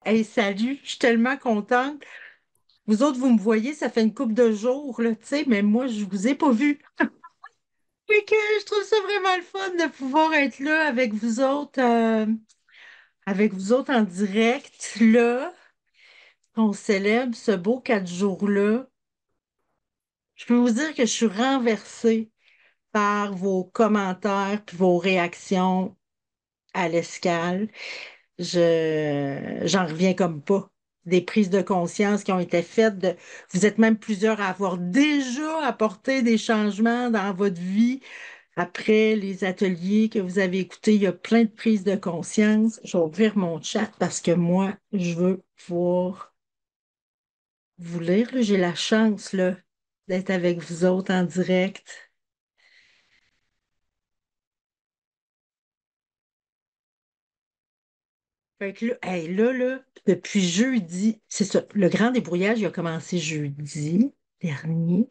Hey, salut, je suis tellement contente. Vous autres, vous me voyez, ça fait une couple de jours, là, tu sais, mais moi, je vous ai pas vu. Fait que je trouve ça vraiment le fun de pouvoir être là avec vous autres en direct, là, qu'on célèbre ce beau 4 jours-là. Je peux vous dire que je suis renversée par vos commentaires puis vos réactions à l'escale. J'en reviens comme pas. Des prises de conscience qui ont été faites. Vous êtes même plusieurs à avoir déjà apporté des changements dans votre vie. Après les ateliers que vous avez écoutés, il y a plein de prises de conscience. Je vais ouvrir mon chat parce que moi, je veux pouvoir vous lire, là. J'ai la chance là, d'être avec vous autres en direct. Fait que là, hey, là, depuis jeudi, c'est ça, le grand débrouillage, il a commencé jeudi dernier.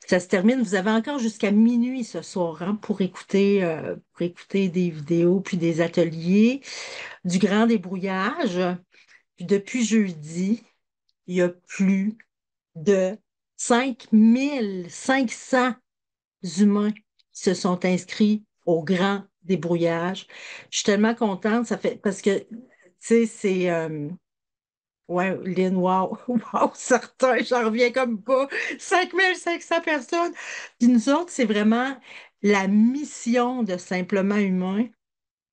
Ça se termine, vous avez encore jusqu'à minuit ce soir, hein, pour écouter des vidéos puis des ateliers du grand débrouillage. Puis depuis jeudi, il y a plus de 5500 humains qui se sont inscrits au grand débrouillage. Je suis tellement contente, ça fait parce que tu sais, ouais, Lynn, wow, wow, certain, j'en reviens comme pas. 5500 personnes. Puis nous autres, c'est vraiment la mission de Simplement Humain,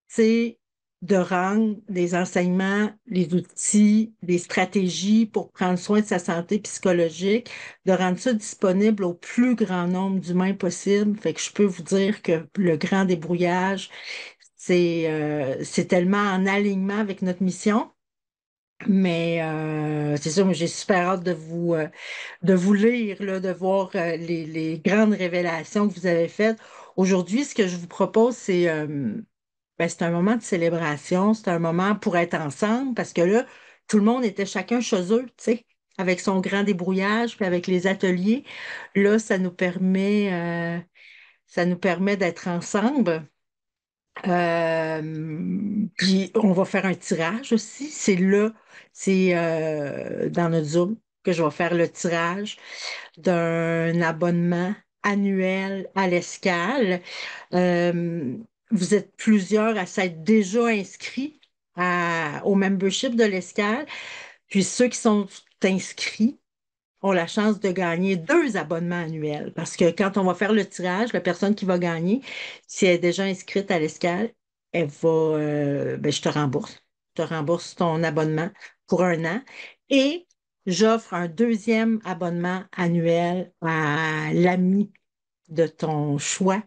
c'est de rendre les enseignements, les outils, les stratégies pour prendre soin de sa santé psychologique, de rendre ça disponible au plus grand nombre d'humains possible. Fait que je peux vous dire que le grand débrouillage, c'est tellement en alignement avec notre mission. Mais c'est ça, moi j'ai super hâte de vous lire, là, de voir les grandes révélations que vous avez faites. Aujourd'hui, ce que je vous propose, c'est un moment de célébration, c'est un moment pour être ensemble, parce que là, tout le monde était chacun chez eux, tu sais, avec son grand débrouillage, puis avec les ateliers. Là, ça nous permet d'être ensemble. Puis on va faire un tirage aussi. C'est dans notre Zoom que je vais faire le tirage d'un abonnement annuel à l'escale. Euh, vous êtes plusieurs à s'être déjà inscrits au membership de l'escale. Puis ceux qui sont inscrits ont la chance de gagner 2 abonnements annuels. Parce que quand on va faire le tirage, la personne qui va gagner, si elle est déjà inscrite à l'escale, ben, je te rembourse. Je te rembourse ton abonnement pour un an. Et j'offre un 2e abonnement annuel à l'ami de ton choix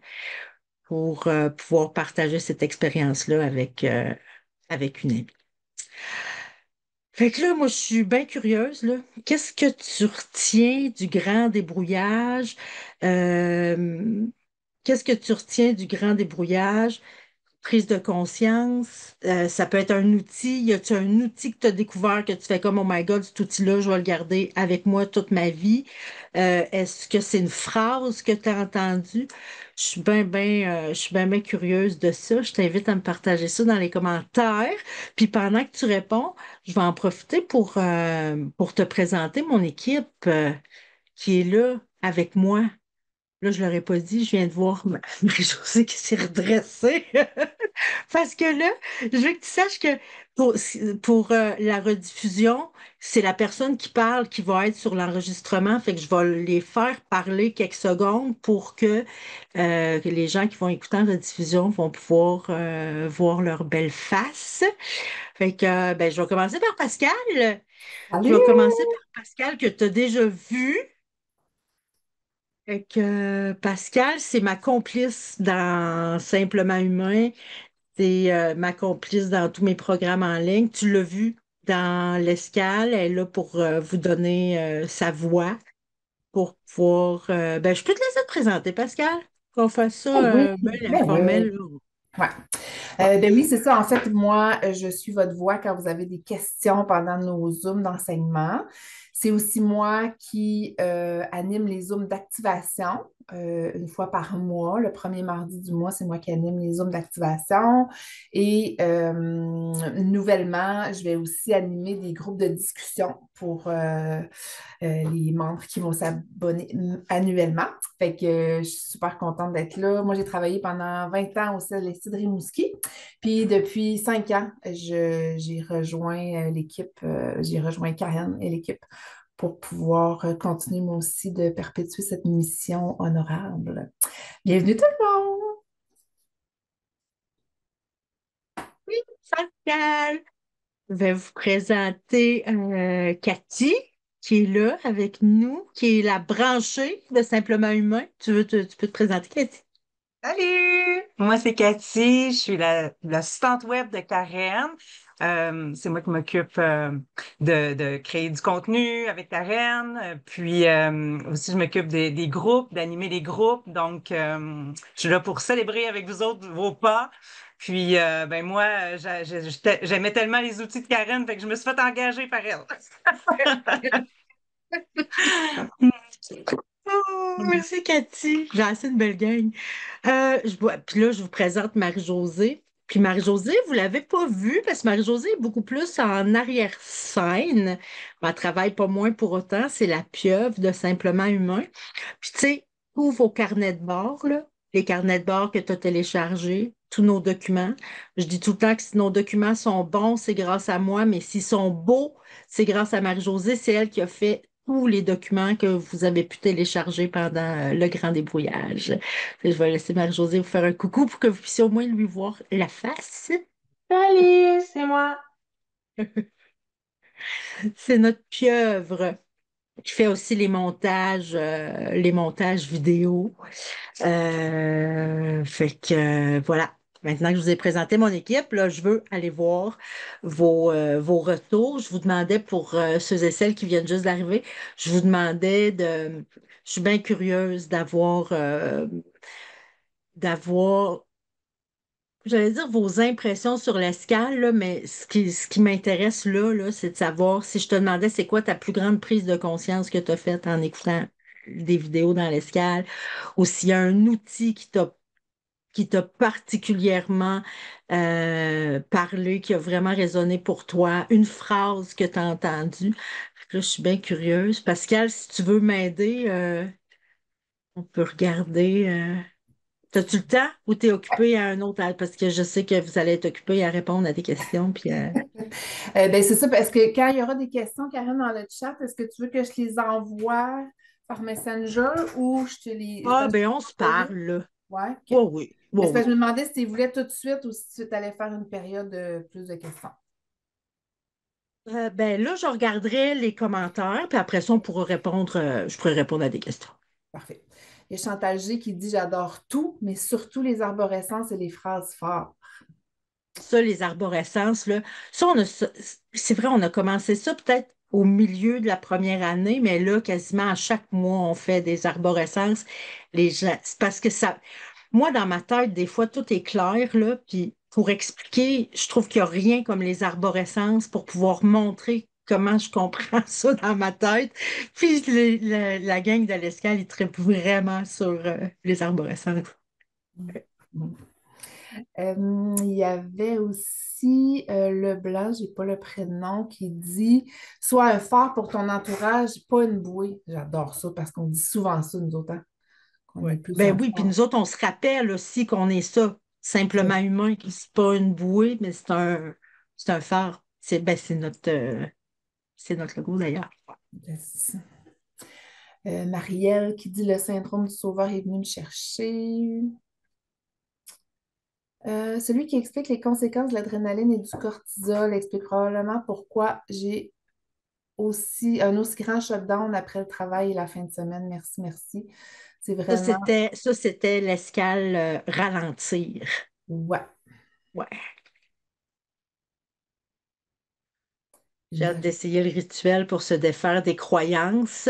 pour pouvoir partager cette expérience-là avec une amie. Fait que là, moi, je suis bien curieuse, là. Qu'est-ce que tu retiens du grand débrouillage? Euh, Qu'est-ce que tu retiens du grand débrouillage? Prise de conscience, ça peut être un outil. Y a-tu un outil que tu as découvert que tu fais comme, oh my God, cet outil-là, je vais le garder avec moi toute ma vie? Est-ce que c'est une phrase que tu as entendue? Je suis bien curieuse de ça. Je t'invite à me partager ça dans les commentaires. Puis pendant que tu réponds, je vais en profiter pour te présenter mon équipe, qui est là avec moi. Là, je ne leur ai pas dit, je viens de voir Marie-Josée qui s'est redressée. Parce que là, je veux que tu saches que pour la rediffusion, c'est la personne qui parle qui va être sur l'enregistrement. Fait que je vais les faire parler quelques secondes pour que les gens qui vont écouter en rediffusion vont pouvoir voir leur belle face. Fait que ben, je vais commencer par Pascal. Je vais Salut! commencer par Pascal que tu as déjà vu. Fait que Pascal, c'est ma complice dans Simplement Humain. C'est ma complice dans tous mes programmes en ligne. Tu l'as vu dans l'escale. Elle est là pour vous donner sa voix pour pouvoir. Ben, je peux te laisser te présenter, Pascal. Qu'on fasse Oh ça oui, bien ben oui, informel, oui. là. Ouais. Bon. Ben oui, c'est ça. En fait, moi, je suis votre voix quand vous avez des questions pendant nos Zooms d'enseignement. C'est aussi moi qui anime les Zooms d'activation une fois par mois. Le premier mardi du mois, c'est moi qui anime les Zooms d'activation. Et nouvellement, je vais aussi animer des groupes de discussion pour les membres qui vont s'abonner annuellement. Fait que je suis super contente d'être là. Moi, j'ai travaillé pendant 20 ans au CLSC de Rimouski. Puis depuis 5 ans, j'ai rejoint l'équipe, j'ai rejoint Karen et l'équipe pour pouvoir continuer moi aussi de perpétuer cette mission honorable. Bienvenue tout le monde! Oui, Pascal. Je vais vous présenter Cathy, qui est là avec nous, qui est la branchée de Simplement Humain. Tu peux te présenter, Cathy? Salut! Moi, c'est Cathy, je suis l'assistante web de Karen. C'est moi qui m'occupe de créer du contenu avec Karen. Puis aussi, je m'occupe des groupes, d'animer les groupes. Donc, je suis là pour célébrer avec vous autres vos pas. Puis, ben moi, j'aimais tellement les outils de Karen, fait que je me suis fait engager par elle. Oh, merci, Cathy. J'ai assez de belle gang. Puis là, je vous présente Marie-Josée. Puis Marie-Josée, vous l'avez pas vue parce que Marie-Josée est beaucoup plus en arrière-scène. Elle travaille pas moins pour autant. C'est la pieuvre de Simplement Humain. Puis tu sais, tous vos carnets de bord, là, les carnets de bord que tu as téléchargés, tous nos documents. Je dis tout le temps que si nos documents sont bons, c'est grâce à moi, mais s'ils sont beaux, c'est grâce à Marie-Josée. C'est elle qui a fait tous les documents que vous avez pu télécharger pendant le grand débrouillage. Je vais laisser Marie-Josée vous faire un coucou pour que vous puissiez au moins lui voir la face. Salut, c'est moi. C'est notre pieuvre qui fait aussi les montages vidéo. Fait que voilà. Maintenant que je vous ai présenté mon équipe, là, je veux aller voir vos retours. Je vous demandais pour ceux et celles qui viennent juste d'arriver, je vous demandais de. Je suis bien curieuse d'avoir, j'allais dire vos impressions sur l'escale, là, mais ce qui m'intéresse là, c'est de savoir si je te demandais c'est quoi ta plus grande prise de conscience que tu as faite en écoutant des vidéos dans l'escale, ou s'il y a un outil qui t'a particulièrement parlé, qui a vraiment résonné pour toi, une phrase que tu as entendue. Là, je suis bien curieuse. Pascal, si tu veux m'aider, on peut regarder. T'as-tu le temps ou t'es occupé à un autre? Parce que je sais que vous allez être occupé à répondre à des questions. Puis, Ben, c'est ça, parce que quand il y aura des questions, Karen, dans le chat, est-ce que tu veux que je les envoie par Messenger ou je te les. ah, Parce que ben, on je se vais envoyer? parle, là. Ouais, OK. Oui, oui, oui, Mais c'est parce que oui. je me demandais si tu voulais tout de suite ou si tu allais faire une période de plus de questions. Ben là, je regarderai les commentaires, puis après ça, je pourrais répondre à des questions. Parfait. Il y a Chantal G qui dit j'adore tout, mais surtout les arborescences et les phrases fortes. Ça, les arborescences, là, c'est vrai, on a commencé ça peut-être au milieu de la première année, mais là, quasiment à chaque mois, on fait des arborescences. Les gens, c'est parce que ça, moi, dans ma tête, des fois, tout est clair, là, puis pour expliquer, je trouve qu'il n'y a rien comme les arborescences pour pouvoir montrer comment je comprends ça dans ma tête. Puis la gang de l'escale, ils trippent vraiment sur les arborescences. Il y avait aussi Leblanc, j'ai pas le prénom, qui dit sois un phare pour ton entourage, pas une bouée. J'adore ça parce qu'on dit souvent ça, nous autres, hein, qu'on est Ouais. plus un Ben oui, puis phare. nous autres, on se rappelle aussi qu'on est ça, simplement humain, que c'est pas une bouée, mais c'est un phare. C'est notre logo d'ailleurs. Yes. Marielle qui dit le syndrome du sauveur est venu me chercher. Celui qui explique les conséquences de l'adrénaline et du cortisol explique probablement pourquoi j'ai un aussi grand shutdown après le travail et la fin de semaine. Merci, merci. C'est vraiment, Ça, c'était l'escale ralentir. ouais. Ouais. J'ai hâte Marie. d'essayer le rituel pour se défaire des croyances.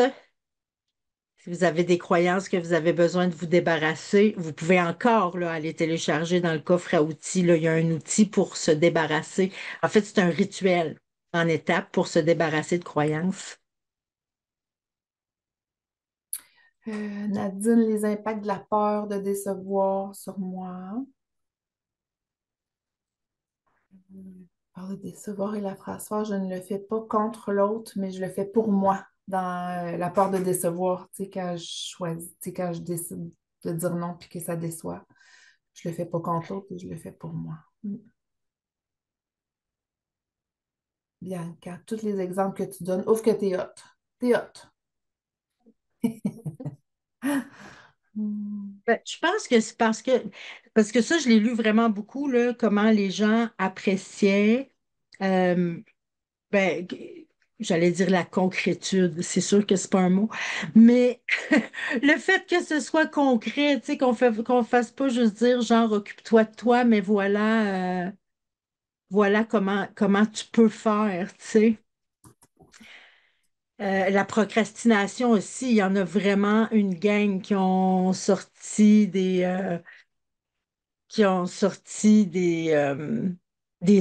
Si vous avez des croyances que vous avez besoin de vous débarrasser, vous pouvez encore là, aller télécharger dans le coffre à outils. Là, il y a un outil pour se débarrasser. En fait, c'est un rituel en étapes pour se débarrasser de croyances. Nadine, les impacts de la peur de décevoir sur moi. Peur de décevoir et la phrase phare, je ne le fais pas contre l'autre, mais je le fais pour moi. Dans la peur de décevoir, tu sais, quand je choisis, tu sais, quand je décide de dire non puis que ça déçoit, je le fais pas contre l'autre, je le fais pour moi. Bianca, tous les exemples que tu donnes, ouf que t'es hot. T'es hot. Hmm. Ben, je pense que c'est parce que ça, je l'ai lu vraiment beaucoup, là, comment les gens appréciaient, euh, ben, j'allais dire la concrétude, c'est sûr que c'est pas un mot, mais le fait que ce soit concret, tu sais, qu'on fasse pas juste dire genre occupe-toi de toi, mais voilà comment tu peux faire, tu sais. La procrastination aussi, il y en a vraiment une gang qui ont sorti des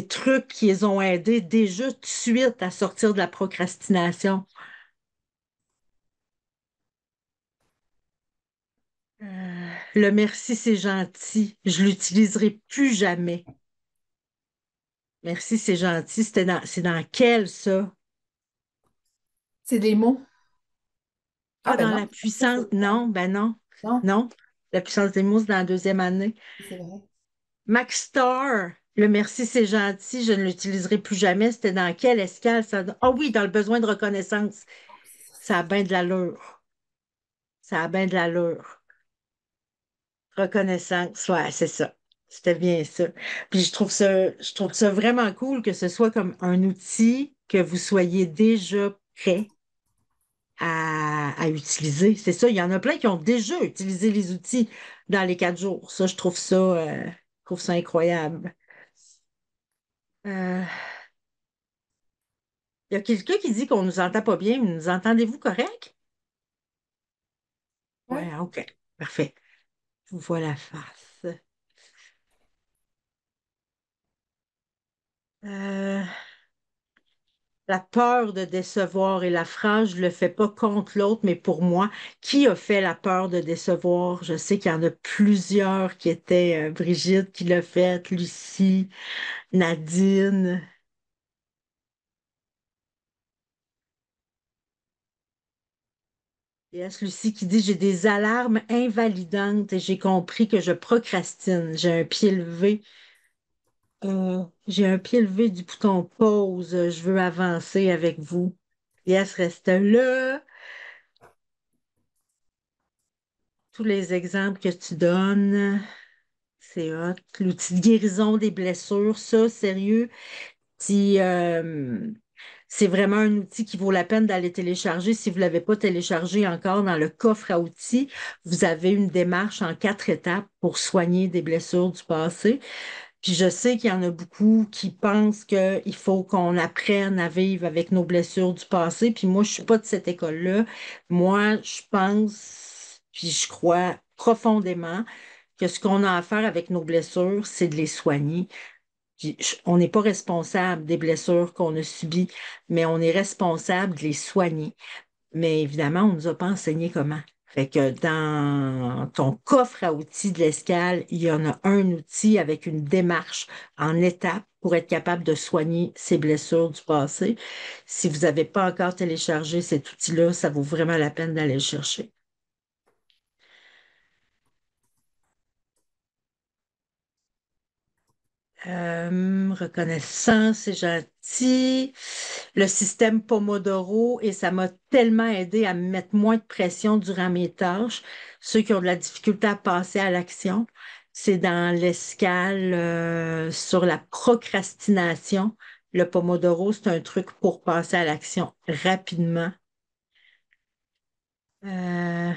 trucs qui les ont aidés déjà tout de suite à sortir de la procrastination. Le merci, c'est gentil. Je l'utiliserai plus jamais. Merci, c'est gentil. C'est dans quel, ça? C'est des mots. Ah Pas ben dans non, la ça puissance. c'est Non, ben non. non, Non. La puissance des mots, c'est dans la deuxième année. c'est vrai. Max Star, le merci, c'est gentil. Je ne l'utiliserai plus jamais. C'était dans quelle escale, ça? Ah oui, dans le besoin de reconnaissance. Ah oui, c'est ça, Ça a bien de l'allure. Ça a bien de l'allure. Reconnaissance, ouais, c'est ça. C'était bien ça. Puis je trouve ça vraiment cool que ce soit comme un outil que vous soyez déjà prêt à utiliser. C'est ça, il y en a plein qui ont déjà utilisé les outils dans les 4 jours. Ça, je trouve ça incroyable. Euh, il y a quelqu'un qui dit qu'on nous entend pas bien, mais nous entendez-vous correct? ouais. Ouais, OK. Parfait. Je vous vois la face. Euh, La peur de décevoir et la phrase, je le fais pas contre l'autre, mais pour moi, qui a fait la peur de décevoir? Je sais qu'il y en a plusieurs qui étaient Brigitte qui l'a fait, Lucie, Nadine. Yes, Lucie qui dit, j'ai des alarmes invalidantes et j'ai compris que je procrastine. J'ai un pied levé du bouton pause. Je veux avancer avec vous. Yes, reste là. Tous les exemples que tu donnes. C'est hot. L'outil de guérison des blessures, ça, sérieux, si, c'est vraiment un outil qui vaut la peine d'aller télécharger. Si vous ne l'avez pas téléchargé encore dans le coffre à outils, vous avez une démarche en 4 étapes pour soigner des blessures du passé. Puis je sais qu'il y en a beaucoup qui pensent qu'il faut qu'on apprenne à vivre avec nos blessures du passé. Puis moi, je suis pas de cette école-là. Moi, je pense, puis je crois profondément que ce qu'on a à faire avec nos blessures, c'est de les soigner. Puis on n'est pas responsable des blessures qu'on a subies, mais on est responsable de les soigner. Mais évidemment, on ne nous a pas enseigné comment. Fait que dans ton coffre à outils de l'escale, il y en a un outil avec une démarche en étapes pour être capable de soigner ces blessures du passé. Si vous n'avez pas encore téléchargé cet outil-là, ça vaut vraiment la peine d'aller le chercher. Reconnaissance, c'est gentil. Le système Pomodoro, et ça m'a tellement aidé à me mettre moins de pression durant mes tâches. Ceux qui ont de la difficulté à passer à l'action, c'est dans l'escale sur la procrastination. Le Pomodoro, c'est un truc pour passer à l'action rapidement. Euh,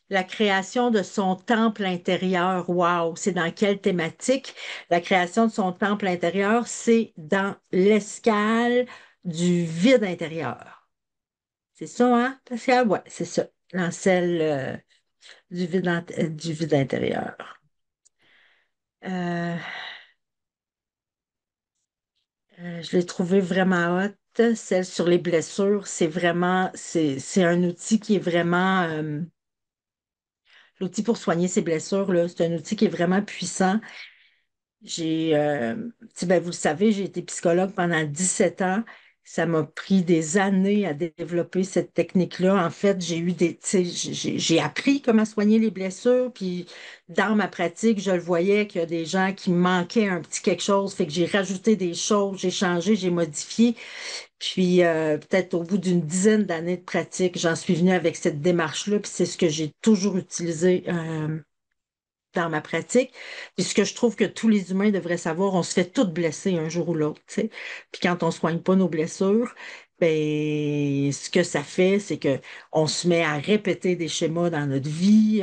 La création de son temple intérieur, wow, c'est dans quelle thématique? La création de son temple intérieur, c'est dans l'escale du vide intérieur. C'est ça, hein, Pascal? Ouais, c'est ça. Dans celle du vide intérieur. Euh, je l'ai trouvé vraiment hot. celle sur les blessures, c'est un outil qui est vraiment, l'outil pour soigner ses blessures, là, c'est un outil qui est vraiment puissant. Tu sais, ben, vous le savez, j'ai été psychologue pendant 17 ans. Ça m'a pris des années à développer cette technique-là. En fait, tu sais, j'ai appris comment soigner les blessures, puis dans ma pratique, je le voyais qu'il y a des gens qui manquaient un petit quelque chose, fait que j'ai rajouté des choses, j'ai changé, j'ai modifié. Puis peut-être au bout d'une dizaine d'années de pratique, j'en suis venue avec cette démarche-là, puis c'est ce que j'ai toujours utilisé dans ma pratique. Puis ce que je trouve que tous les humains devraient savoir, on se fait tous blesser un jour ou l'autre, tu sais. Puis quand on soigne pas nos blessures, ben ce que ça fait, c'est que on se met à répéter des schémas dans notre vie.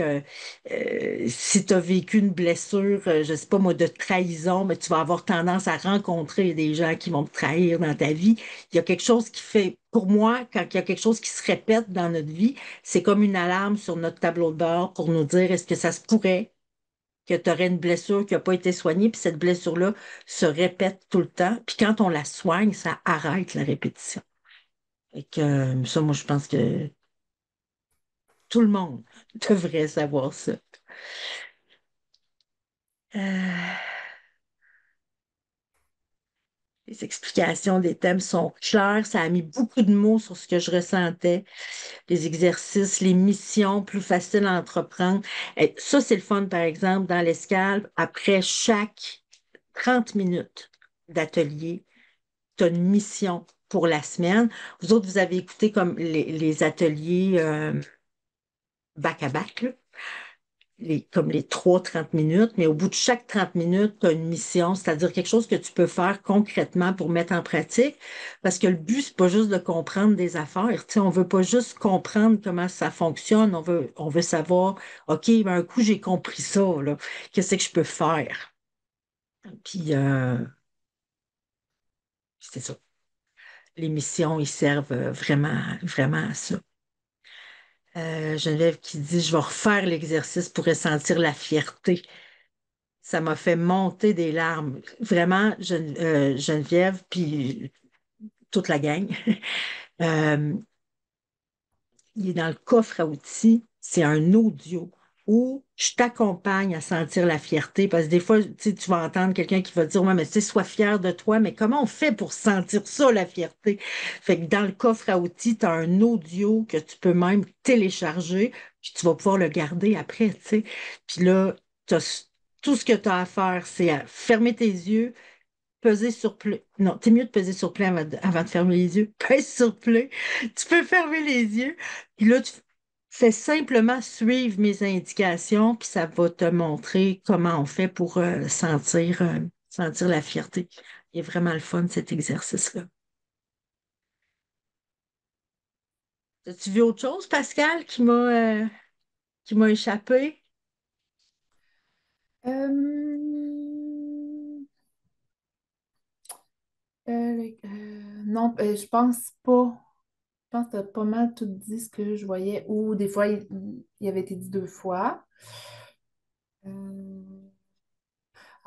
Si tu as vécu une blessure, je sais pas moi, de trahison, mais tu vas avoir tendance à rencontrer des gens qui vont te trahir dans ta vie. Il y a quelque chose qui fait, pour moi, quand il y a quelque chose qui se répète dans notre vie, c'est comme une alarme sur notre tableau de bord pour nous dire est-ce que ça se pourrait que tu aurais une blessure qui n'a pas été soignée, puis cette blessure-là se répète tout le temps. Puis quand on la soigne, ça arrête la répétition. Et que ça, moi, je pense que tout le monde devrait savoir ça. Euh, les explications des thèmes sont claires. Ça a mis beaucoup de mots sur ce que je ressentais. Les exercices, les missions plus faciles à entreprendre. Et ça, c'est le fun, par exemple, dans l'escale. Après chaque 30 minutes d'atelier, tu as une mission pour la semaine. Vous autres, vous avez écouté comme les ateliers back à back, là, comme les 3 30 minutes, mais au bout de chaque 30 minutes, tu as une mission, c'est-à-dire quelque chose que tu peux faire concrètement pour mettre en pratique. Parce que le but, c'est pas juste de comprendre des affaires. Tu sais, on veut pas juste comprendre comment ça fonctionne. On veut savoir, OK, ben, un coup, j'ai compris ça, là. Qu'est-ce que je peux faire? Puis, c'est ça. Les missions, ils servent vraiment, vraiment à ça. Geneviève qui dit, je vais refaire l'exercice pour ressentir la fierté. Ça m'a fait monter des larmes. Vraiment, Geneviève, puis toute la gang. Euh, il est dans le coffre à outils. C'est un audio où je t'accompagne à sentir la fierté. Parce que des fois, tu sais, tu vas entendre quelqu'un qui va dire, ouais, mais tu sais, sois fier de toi. Mais comment on fait pour sentir ça, la fierté? Fait que dans le coffre à outils, tu as un audio que tu peux même télécharger, puis tu vas pouvoir le garder après, tu sais. Puis là, tout ce que tu as à faire, c'est à fermer tes yeux, peser sur play. Non, t'es mieux de peser sur play avant de fermer les yeux. Pèse sur play. Tu peux fermer les yeux. Puis là, tu fais simplement suivre mes indications, puis ça va te montrer comment on fait pour sentir la fierté. Il est vraiment le fun, cet exercice-là. As-tu vu autre chose, Pascal, qui m'a échappé? Euh, non, je pense pas. Je pense que tu as pas mal tout dit ce que je voyais, ou des fois, il avait été dit 2 fois. Euh,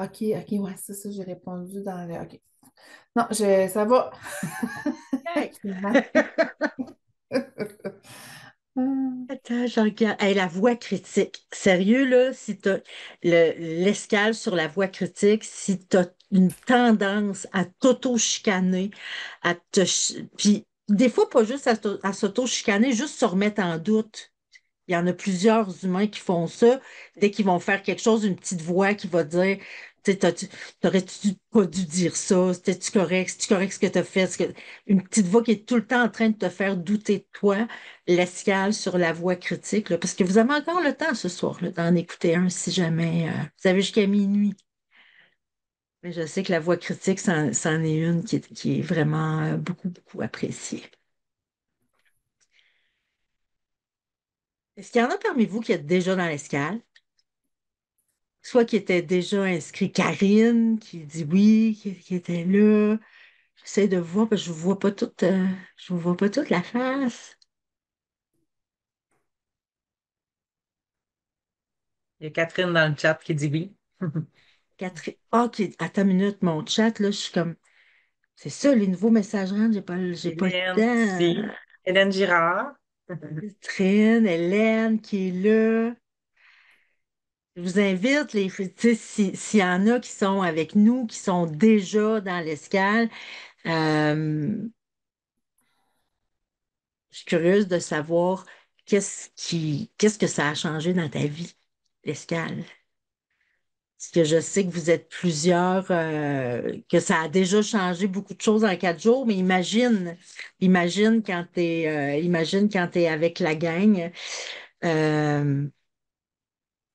OK, OK, ouais, ça, j'ai répondu dans le. OK. Non, ça va. Hey! Finalement. Hum, Attends, je regarde. Hey, la voix critique. Sérieux, là, si t'as l'escale sur la voix critique, si t'as une tendance à t'auto-chicaner, puis des fois, pas juste à s'auto-chicaner, juste se remettre en doute. Il y en a plusieurs humains qui font ça. Dès qu'ils vont faire quelque chose, une petite voix qui va dire, tu sais, t'aurais-tu pas dû dire ça? C'était-tu correct? C'est-tu correct ce que tu as fait? Une petite voix qui est tout le temps en train de te faire douter de toi, l'escale sur la voix critique, là, parce que vous avez encore le temps ce soir, là, d'en écouter un si jamais vous avez jusqu'à minuit. Mais je sais que la voix critique, c'en est une qui est vraiment beaucoup, beaucoup appréciée. Est-ce qu'il y en a parmi vous qui êtes déjà dans l'escale? Soit qui était déjà inscrit Karine, qui dit oui, qui était là. J'essaie de voir, parce que je vous vois pas toute la face. Il y a Catherine dans le chat qui dit oui. Catherine, ah, attends une minute, mon chat, là, je suis comme, C'est ça, les nouveaux messages rentes, j'ai pas le Hélène aussi. temps. Hélène Girard. Catherine, Hélène qui est là. Je vous invite, tu sais, s'il y en a qui sont avec nous, qui sont déjà dans l'escale, euh, je suis curieuse de savoir qu'est-ce que ça a changé dans ta vie, l'escale. Parce que je sais que vous êtes plusieurs, que ça a déjà changé beaucoup de choses en 4 jours, mais imagine quand t'es avec la gang, euh,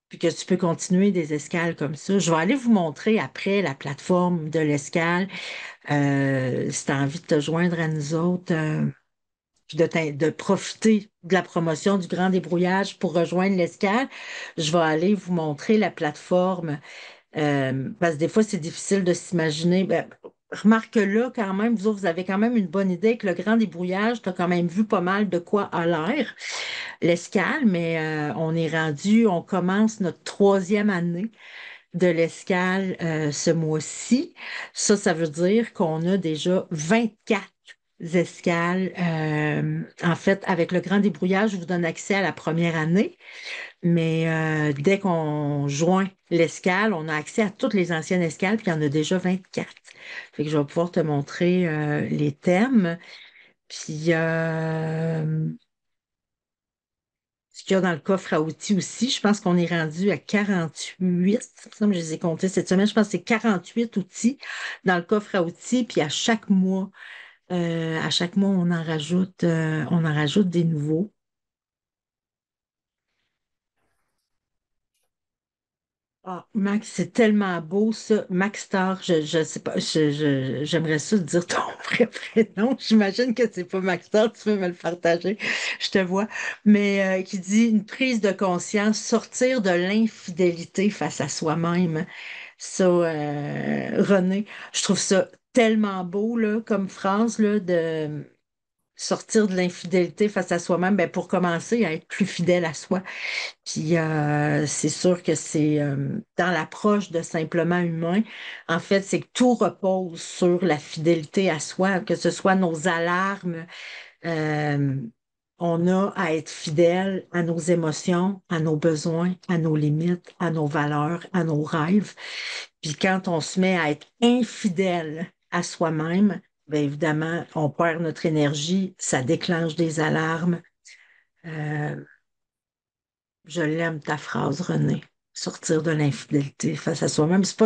puis que tu peux continuer des escales comme ça. Je vais aller vous montrer après la plateforme de l'escale. Si tu as envie de te joindre à nous autres, puis de profiter de la promotion du grand débrouillage pour rejoindre l'escale, je vais aller vous montrer la plateforme. Parce que des fois, c'est difficile de s'imaginer. Ben, remarque que là, quand même, vous autres, vous avez quand même une bonne idée que le grand débrouillage, tu as quand même vu pas mal de quoi a l'air, l'escale, mais on est rendu, on commence notre 3e année de l'escale ce mois-ci. Ça veut dire qu'on a déjà 24 escales. En fait, avec le grand débrouillage, je vous donne accès à la première année, mais dès qu'on joint l'escale, on a accès à toutes les anciennes escales, puis il y en a déjà 24. Fait que je vais pouvoir te montrer les thèmes. Puis, ce qu'il y a dans le coffre à outils aussi, je pense qu'on est rendu à 48. Ça, je les ai comptés cette semaine. Je pense que c'est 48 outils dans le coffre à outils. Puis à chaque mois, on en rajoute des nouveaux. Ah, Max, c'est tellement beau ça. Max Star, je sais pas, j'aimerais ça te dire ton vrai prénom. J'imagine que c'est pas Max Star, tu peux me le partager. Je te vois. Mais qui dit une prise de conscience, sortir de l'infidélité face à soi-même. Ça, René, je trouve ça tellement beau là, comme phrase là, de sortir de l'infidélité face à soi-même, ben, pour commencer à être plus fidèle à soi. Puis c'est sûr que c'est dans l'approche de simplement humain, en fait, c'est que tout repose sur la fidélité à soi, que ce soit nos alarmes. euh, on a à être fidèle à nos émotions, à nos besoins, à nos limites, à nos valeurs, à nos rêves. Puis quand on se met à être infidèle à soi-même, bien évidemment, on perd notre énergie, ça déclenche des alarmes. Euh, je l'aime ta phrase, René. Sortir de l'infidélité face à soi-même. C'est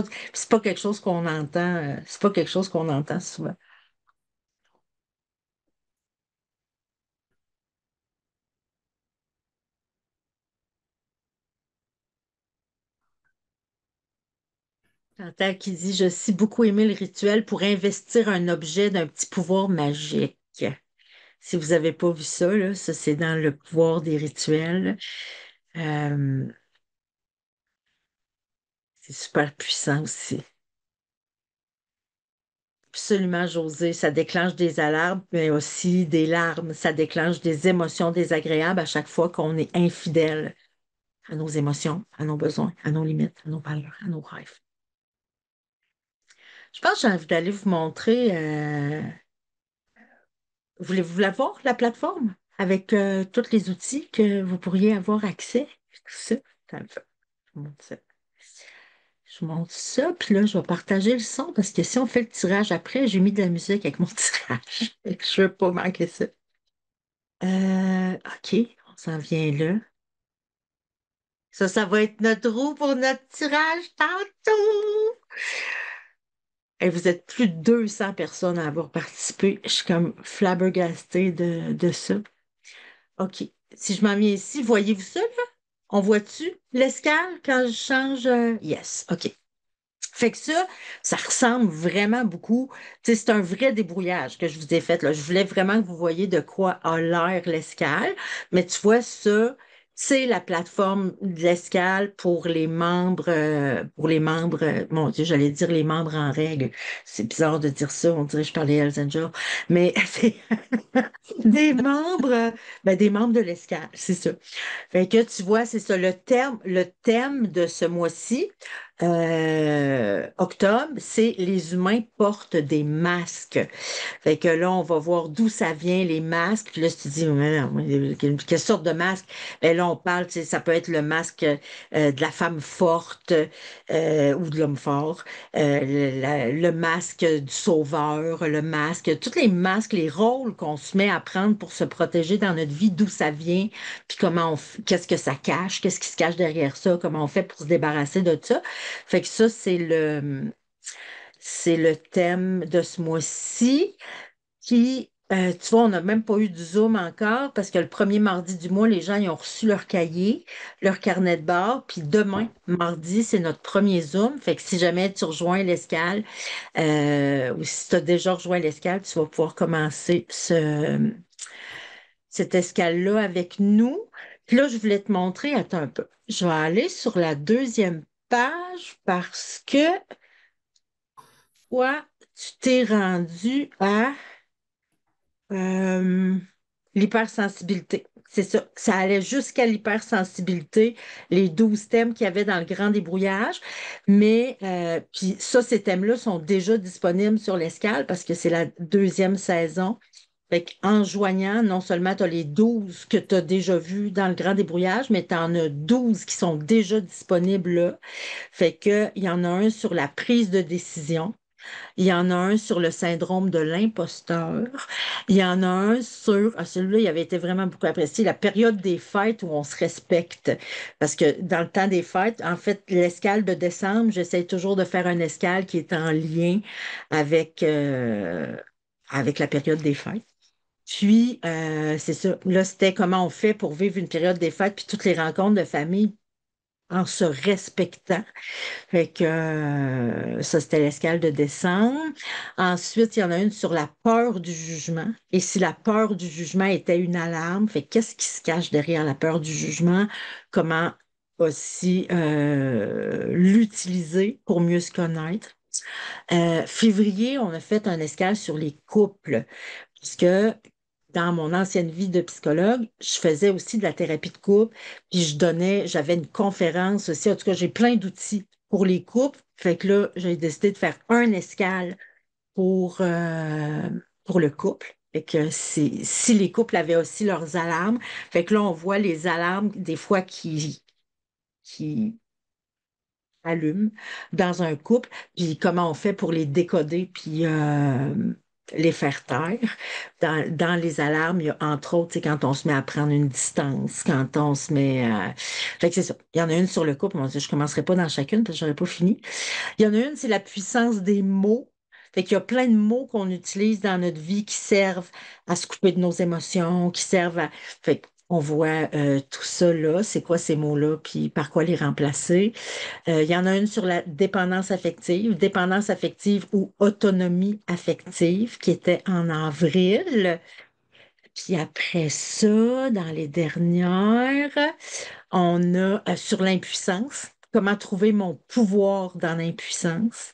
pas quelque chose qu'on entend, c'est pas quelque chose qu'on entend souvent. Chantal qui dit, je suis beaucoup aimé le rituel pour investir un objet d'un petit pouvoir magique. Si vous n'avez pas vu ça, là, ça c'est dans le pouvoir des rituels. Euh, c'est super puissant aussi. Absolument, José. Ça déclenche des alarmes, mais aussi des larmes. Ça déclenche des émotions désagréables à chaque fois qu'on est infidèle à nos émotions, à nos besoins, à nos limites, à nos valeurs, à nos rêves. Je pense que j'ai envie d'aller vous montrer. Voulez-vous la voir, la plateforme, avec tous les outils que vous pourriez avoir accès? Tout ça. Attends un peu. Je vous montre ça. Je vous montre ça, puis là, je vais partager le son parce que si on fait le tirage après, j'ai mis de la musique avec mon tirage. Fait que je veux pas manquer ça. OK, on s'en vient là. Ça va être notre roue pour notre tirage tantôt. Et vous êtes plus de 200 personnes à avoir participé. Je suis comme flabbergastée de ça. OK. Si je m'en viens ici, voyez-vous ça, là? On voit-tu l'escale quand je change? Yes. OK. Fait que ça ressemble vraiment beaucoup. Tu sais, c'est un vrai débrouillage que je vous ai fait, là. Je voulais vraiment que vous voyez de quoi a l'air l'escale. Mais tu vois, ça, c'est la plateforme de l'escale pour les membres, mon Dieu, j'allais dire les membres en règle. C'est bizarre de dire ça, on dirait que je parlais Hells Angels. Mais c'est des membres de l'escale, c'est ça. Fait que tu vois, c'est ça, le thème de ce mois-ci. octobre, c'est les humains portent des masques. Fait que là, on va voir d'où ça vient, les masques. Puis là, si tu dis, mais non, quelle sorte de masque? Ben là, on parle, tu sais, ça peut être le masque de la femme forte ou de l'homme fort, le masque du sauveur, le masque, tous les masques, les rôles qu'on se met à prendre pour se protéger dans notre vie, d'où ça vient, puis qu'est-ce que ça cache, qu'est-ce qui se cache derrière ça, comment on fait pour se débarrasser de ça. Fait que ça, c'est le thème de ce mois-ci. Puis, tu vois, on n'a même pas eu du Zoom encore parce que le premier mardi du mois, les gens ils ont reçu leur cahier, leur carnet de bord. Puis demain, mardi, c'est notre premier Zoom. Fait que si jamais tu rejoins l'escale ou si tu as déjà rejoint l'escale, tu vas pouvoir commencer cette escale-là avec nous. Puis là, je voulais te montrer, attends un peu. Je vais aller sur la deuxième page parce que toi, tu t'es rendu à Euh, l'hypersensibilité. C'est ça. Ça allait jusqu'à l'hypersensibilité, les 12 thèmes qu'il y avait dans le grand débrouillage. Mais, puis ça, ces thèmes-là sont déjà disponibles sur l'Escale parce que c'est la deuxième saison. Fait qu'en joignant, non seulement tu as les 12 que tu as déjà vus dans le grand débrouillage, mais tu en as 12 qui sont déjà disponibles là. Fait que, il y en a un sur la prise de décision. Il y en a un sur le syndrome de l'imposteur. Il y en a un sur, celui-là, il avait été vraiment beaucoup apprécié, la période des fêtes où on se respecte. Parce que dans le temps des fêtes, en fait, l'escale de décembre, j'essaie toujours de faire une escale qui est en lien avec, avec la période des fêtes. Puis, c'est ça. Là, c'était comment on fait pour vivre une période des fêtes, puis toutes les rencontres de famille en se respectant. Fait que ça, c'était l'escale de décembre. Ensuite, il y en a une sur la peur du jugement. Et si la peur du jugement était une alarme, fait qu'est-ce qui se cache derrière la peur du jugement? Comment aussi l'utiliser pour mieux se connaître? Février, on a fait un escale sur les couples. Parce que dans mon ancienne vie de psychologue, je faisais aussi de la thérapie de couple, puis j'avais une conférence aussi. En tout cas, j'ai plein d'outils pour les couples. Fait que là, j'ai décidé de faire un escale pour le couple. Fait que si les couples avaient aussi leurs alarmes, fait que là, on voit les alarmes des fois qui allument dans un couple, puis comment on fait pour les décoder, puis les faire taire. Dans les alarmes, il y a entre autres, c'est quand on se met à prendre une distance, quand on se met Fait que c'est ça. Il y en a une sur le couple, je ne commencerai pas dans chacune parce que j'aurais pas fini. Il y en a une, c'est la puissance des mots. Fait qu'il y a plein de mots qu'on utilise dans notre vie qui servent à se couper de nos émotions, qui servent à... Fait qu'on voit tout ça là, c'est quoi ces mots-là, puis par quoi les remplacer. Il y en a une sur la dépendance affective ou autonomie affective, qui était en avril. Puis après ça, dans les dernières, on a sur l'impuissance, comment trouver mon pouvoir dans l'impuissance.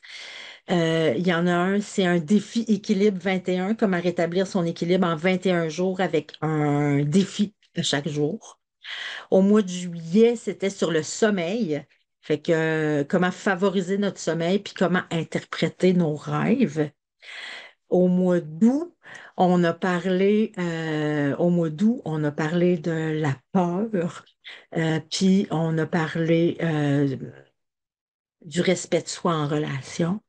Il y en a un, c'est un défi équilibre 21, comment rétablir son équilibre en 21 jours avec un défi à chaque jour. Au mois de juillet, c'était sur le sommeil. Fait que comment favoriser notre sommeil puis comment interpréter nos rêves. Au mois d'août, au mois d'août, on a parlé de la peur, puis on a parlé du respect de soi en relation.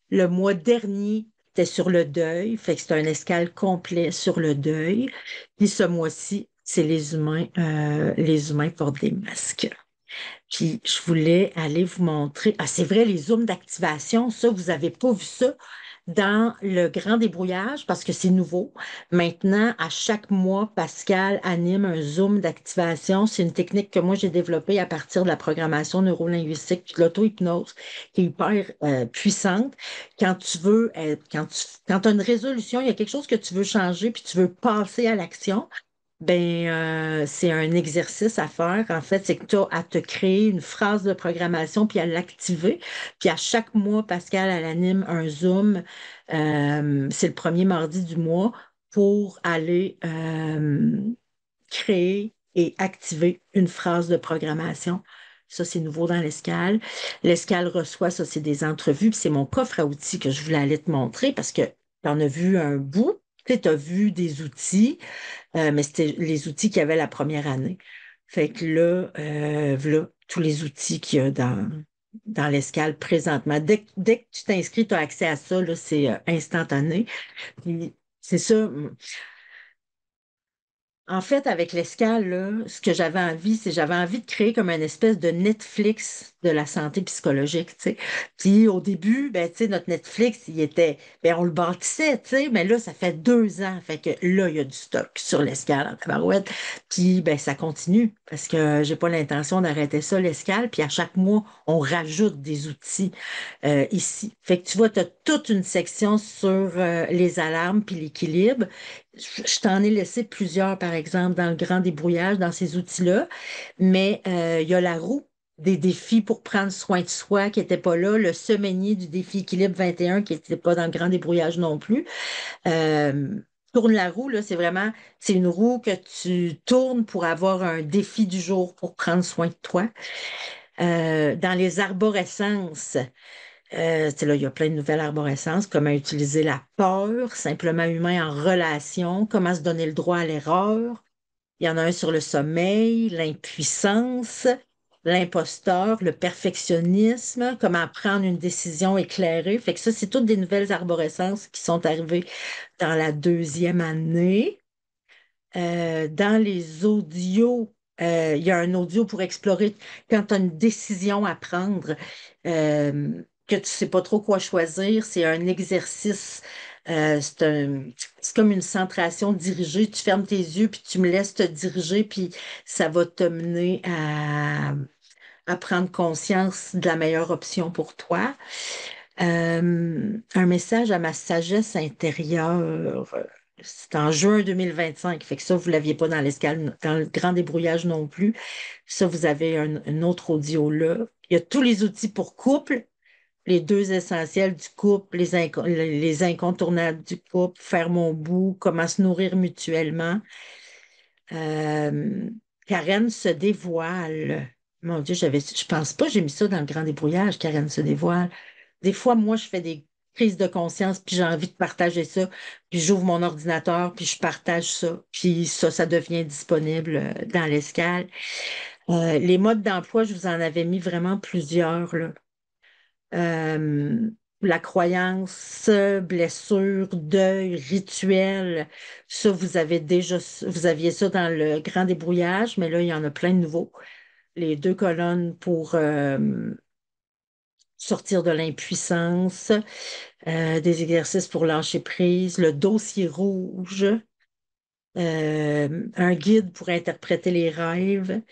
Le mois dernier, c'était sur le deuil, fait que c'est un escale complet sur le deuil. Puis ce mois-ci, c'est les humains portent des masques. Puis je voulais aller vous montrer. Ah, c'est vrai, les zooms d'activation, ça, vous n'avez pas vu ça dans le grand débrouillage parce que c'est nouveau. Maintenant, à chaque mois, Pascal anime un zoom d'activation. C'est une technique que moi, j'ai développée à partir de la programmation neurolinguistique puis de l'auto-hypnose qui est hyper puissante. Quand tu veux, quand tu as une résolution, il y a quelque chose que tu veux changer puis tu veux passer à l'action. Ben, c'est un exercice à faire. En fait, c'est que tu as à te créer une phrase de programmation puis à l'activer. Puis à chaque mois, Pascal, elle anime un Zoom. C'est le premier mardi du mois pour aller créer et activer une phrase de programmation. Ça, c'est nouveau dans l'escale. L'escale reçoit, ça, c'est des entrevues. Puis c'est mon coffre à outils que je voulais aller te montrer parce que tu en as vu un bout. Tu as vu des outils, mais c'était les outils qu'il y avait la première année. Fait que là, voilà tous les outils qu'il y a dans l'escale présentement. Dès que tu t'inscris, tu as accès à ça, là, c'est instantané. Puis c'est ça. En fait, avec l'escale, là, ce que j'avais envie, c'est j'avais envie de créer comme une espèce de Netflix de la santé psychologique, tu sais. Puis au début, ben, tu sais, notre Netflix, il était, ben, on le bâtissait, tu sais, mais là, ça fait 2 ans. Fait que là, il y a du stock sur l'escale en tabarouette. Puis, ben, ça continue parce que j'ai pas l'intention d'arrêter ça, l'escale. Puis à chaque mois, on rajoute des outils ici. Fait que tu vois, tu as toute une section sur les alarmes puis l'équilibre. Je t'en ai laissé plusieurs, par exemple, dans le grand débrouillage, dans ces outils-là, mais il y a la roue des défis pour prendre soin de soi qui n'était pas là, le semainier du défi équilibre 21 qui n'était pas dans le grand débrouillage non plus. Euh, Tourne la roue, là, c'est vraiment, c'est une roue que tu tournes pour avoir un défi du jour pour prendre soin de toi. Dans les arborescences, là, il y a plein de nouvelles arborescences, comment utiliser la peur, simplement humain en relation, comment se donner le droit à l'erreur. Il y en a un sur le sommeil, l'impuissance, l'imposteur, le perfectionnisme, comment prendre une décision éclairée. Fait que ça, c'est toutes des nouvelles arborescences qui sont arrivées dans la deuxième année. Dans les audios, il y a un audio pour explorer quand tu as une décision à prendre, que tu ne sais pas trop quoi choisir. C'est un exercice. C'est comme une centration dirigée. Tu fermes tes yeux, puis tu me laisses te diriger, puis ça va te mener à prendre conscience de la meilleure option pour toi. Un message à ma sagesse intérieure. C'est en juin 2025. Fait que ça, vous ne l'aviez pas dans l'escale, dans le grand débrouillage non plus. Ça, vous avez un autre audio là. Il y a tous les outils pour couple, les deux essentiels du couple, les incontournables du couple, faire mon bout, comment se nourrir mutuellement. Euh, Karen se dévoile. Mon Dieu, je pense pas, que j'ai mis ça dans le grand débrouillage, Karen se dévoile. Des fois, moi, je fais des crises de conscience, puis j'ai envie de partager ça, puis j'ouvre mon ordinateur, puis je partage ça, puis ça devient disponible dans l'escale. Les modes d'emploi, je vous en avais mis vraiment plusieurs, là. Euh, la croyance, blessure, deuil, rituel, ça, vous aviez ça dans le grand débrouillage, mais là, il y en a plein de nouveaux. Les deux colonnes pour sortir de l'impuissance, des exercices pour lâcher prise, le dossier rouge, un guide pour interpréter les rêves.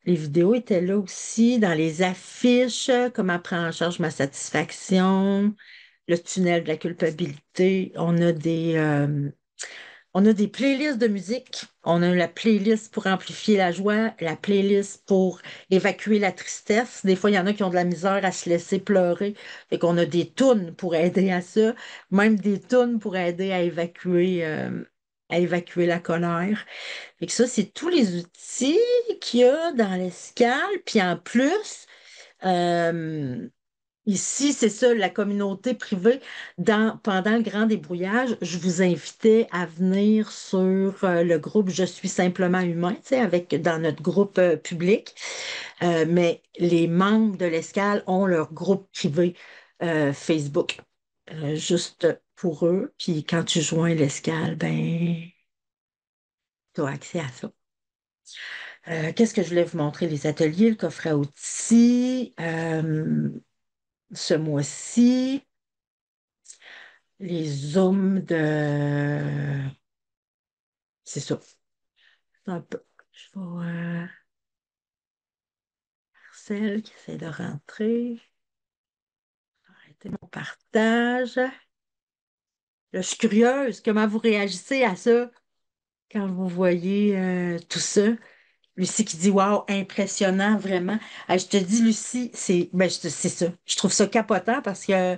Les vidéos étaient là aussi, dans les affiches, comment prendre en charge ma satisfaction, le tunnel de la culpabilité. On a des playlists de musique. On a la playlist pour amplifier la joie, la playlist pour évacuer la tristesse. Des fois, il y en a qui ont de la misère à se laisser pleurer. Fait qu'on a des tunes pour aider à ça, même des tunes pour aider à évacuer la colère. Fait que ça, c'est tous les outils qu'il y a dans l'escale. Puis en plus, euh, ici, c'est ça, la communauté privée. Pendant le grand débrouillage, je vous invitais à venir sur le groupe Je suis simplement humain, tu sais, dans notre groupe public. Mais les membres de l'escale ont leur groupe privé Facebook, juste pour eux. Puis quand tu joins l'escale, ben, tu as accès à ça. Qu'est-ce que je voulais vous montrer? Les ateliers, le coffret à outils. Ce mois-ci, les zooms de... C'est ça. Un peu. Je vois Marcel qui essaie de rentrer. Arrêtez mon partage. Là, je suis curieuse. Comment vous réagissez à ça quand vous voyez tout ça? Lucie qui dit Waouh, impressionnant, vraiment. Je te dis, Lucie, c'est ça. Je trouve ça capotant parce que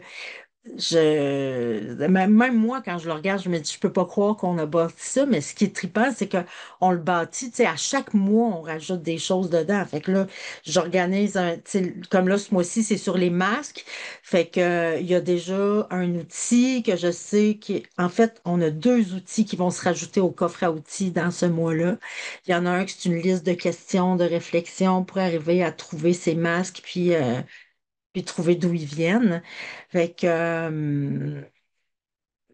Même moi, quand je le regarde, je me dis, je peux pas croire qu'on a bâti ça, mais ce qui est trippant, c'est qu'on le bâtit, tu sais, à chaque mois, on rajoute des choses dedans. Fait que là, j'organise tu sais, comme là, ce mois-ci, c'est sur les masques. Fait que, il y a déjà un outil que je sais en fait, on a deux outils qui vont se rajouter au coffre à outils dans ce mois-là. Il y en a un qui c'est une liste de questions, de réflexions pour arriver à trouver ces masques, puis trouver d'où ils viennent. Fait que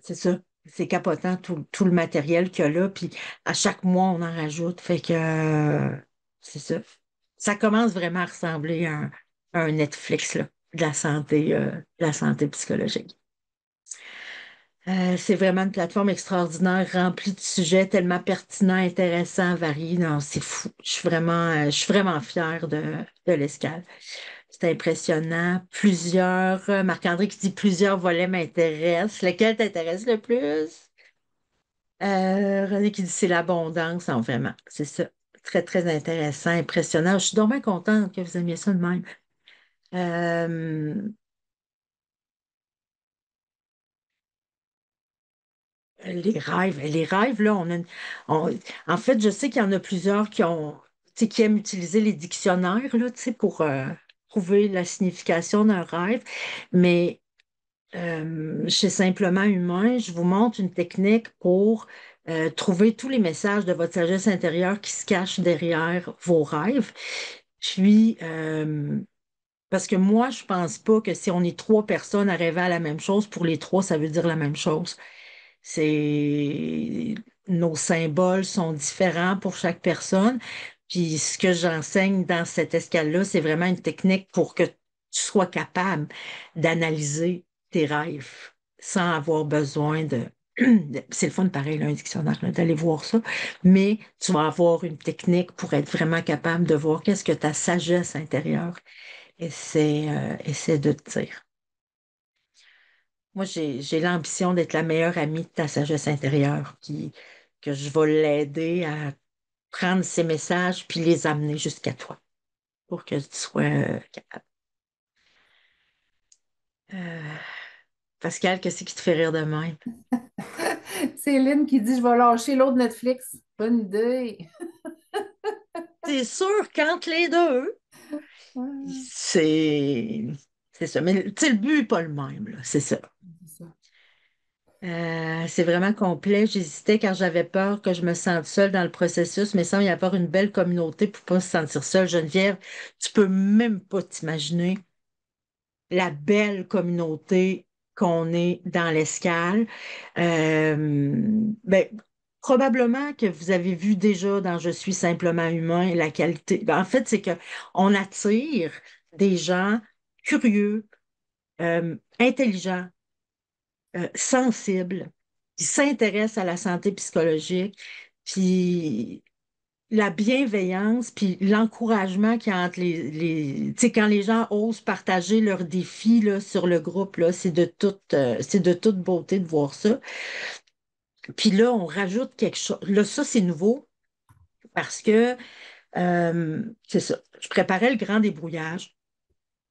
c'est ça. C'est capotant tout le matériel qu'il y a là. Puis à chaque mois, on en rajoute. Fait que c'est ça. Ça commence vraiment à ressembler à un Netflix là, de la santé psychologique. C'est vraiment une plateforme extraordinaire, remplie de sujets tellement pertinents, intéressants, variés. Non, c'est fou. Je suis vraiment fière de l'escale. C'est impressionnant. Marc-André qui dit plusieurs volets m'intéressent. Lequel t'intéresse le plus? René qui dit c'est l'abondance. Non, vraiment, c'est ça. Très, très intéressant, impressionnant. Je suis donc bien contente que vous aimiez ça de même. Euh, les rêves, là, en fait, je sais qu'il y en a plusieurs tu sais, qui aiment utiliser les dictionnaires, là, tu sais, pour trouver la signification d'un rêve. Mais chez Simplement Humain, je vous montre une technique pour trouver tous les messages de votre sagesse intérieure qui se cachent derrière vos rêves. Puis, parce que moi, je pense pas que si on est trois personnes à rêver à la même chose, pour les trois, ça veut dire la même chose. C'est Nos symboles sont différents pour chaque personne. Puis ce que j'enseigne dans cette escale-là, c'est vraiment une technique pour que tu sois capable d'analyser tes rêves sans avoir besoin c'est le fun pareil, là, un dictionnaire, là, d'aller voir ça, mais tu vas avoir une technique pour être vraiment capable de voir qu'est-ce que ta sagesse intérieure essaie de te dire. Moi, j'ai l'ambition d'être la meilleure amie de ta sagesse intérieure, que je vais l'aider à prendre ses messages puis les amener jusqu'à toi pour que tu sois capable. Euh, Pascal, qu'est-ce qui te fait rire de même? Céline qui dit je vais lâcher l'autre Netflix. Bonne idée. C'est sûr qu'entre les deux, Ah, c'est c'est ça. Mais tu sais, le but n'est pas le même, là, c'est ça. c'est ça. C'est vraiment complet. J'hésitais car j'avais peur que je me sente seule dans le processus, mais sans y avoir une belle communauté pour pas se sentir seule. Geneviève, tu peux même pas t'imaginer la belle communauté qu'on est dans l'escale. Ben, probablement que vous avez vu déjà dans Je suis simplement humain la qualité. Ben, en fait, c'est que on attire des gens curieux, intelligents, sensibles, qui s'intéressent à la santé psychologique, puis la bienveillance, puis l'encouragement qu'il y a entre tu sais, quand les gens osent partager leurs défis là, sur le groupe, là, c'est de toute beauté de voir ça. Puis là, on rajoute quelque chose. Là, ça, c'est nouveau parce que, c'est ça, je préparais le grand débrouillage,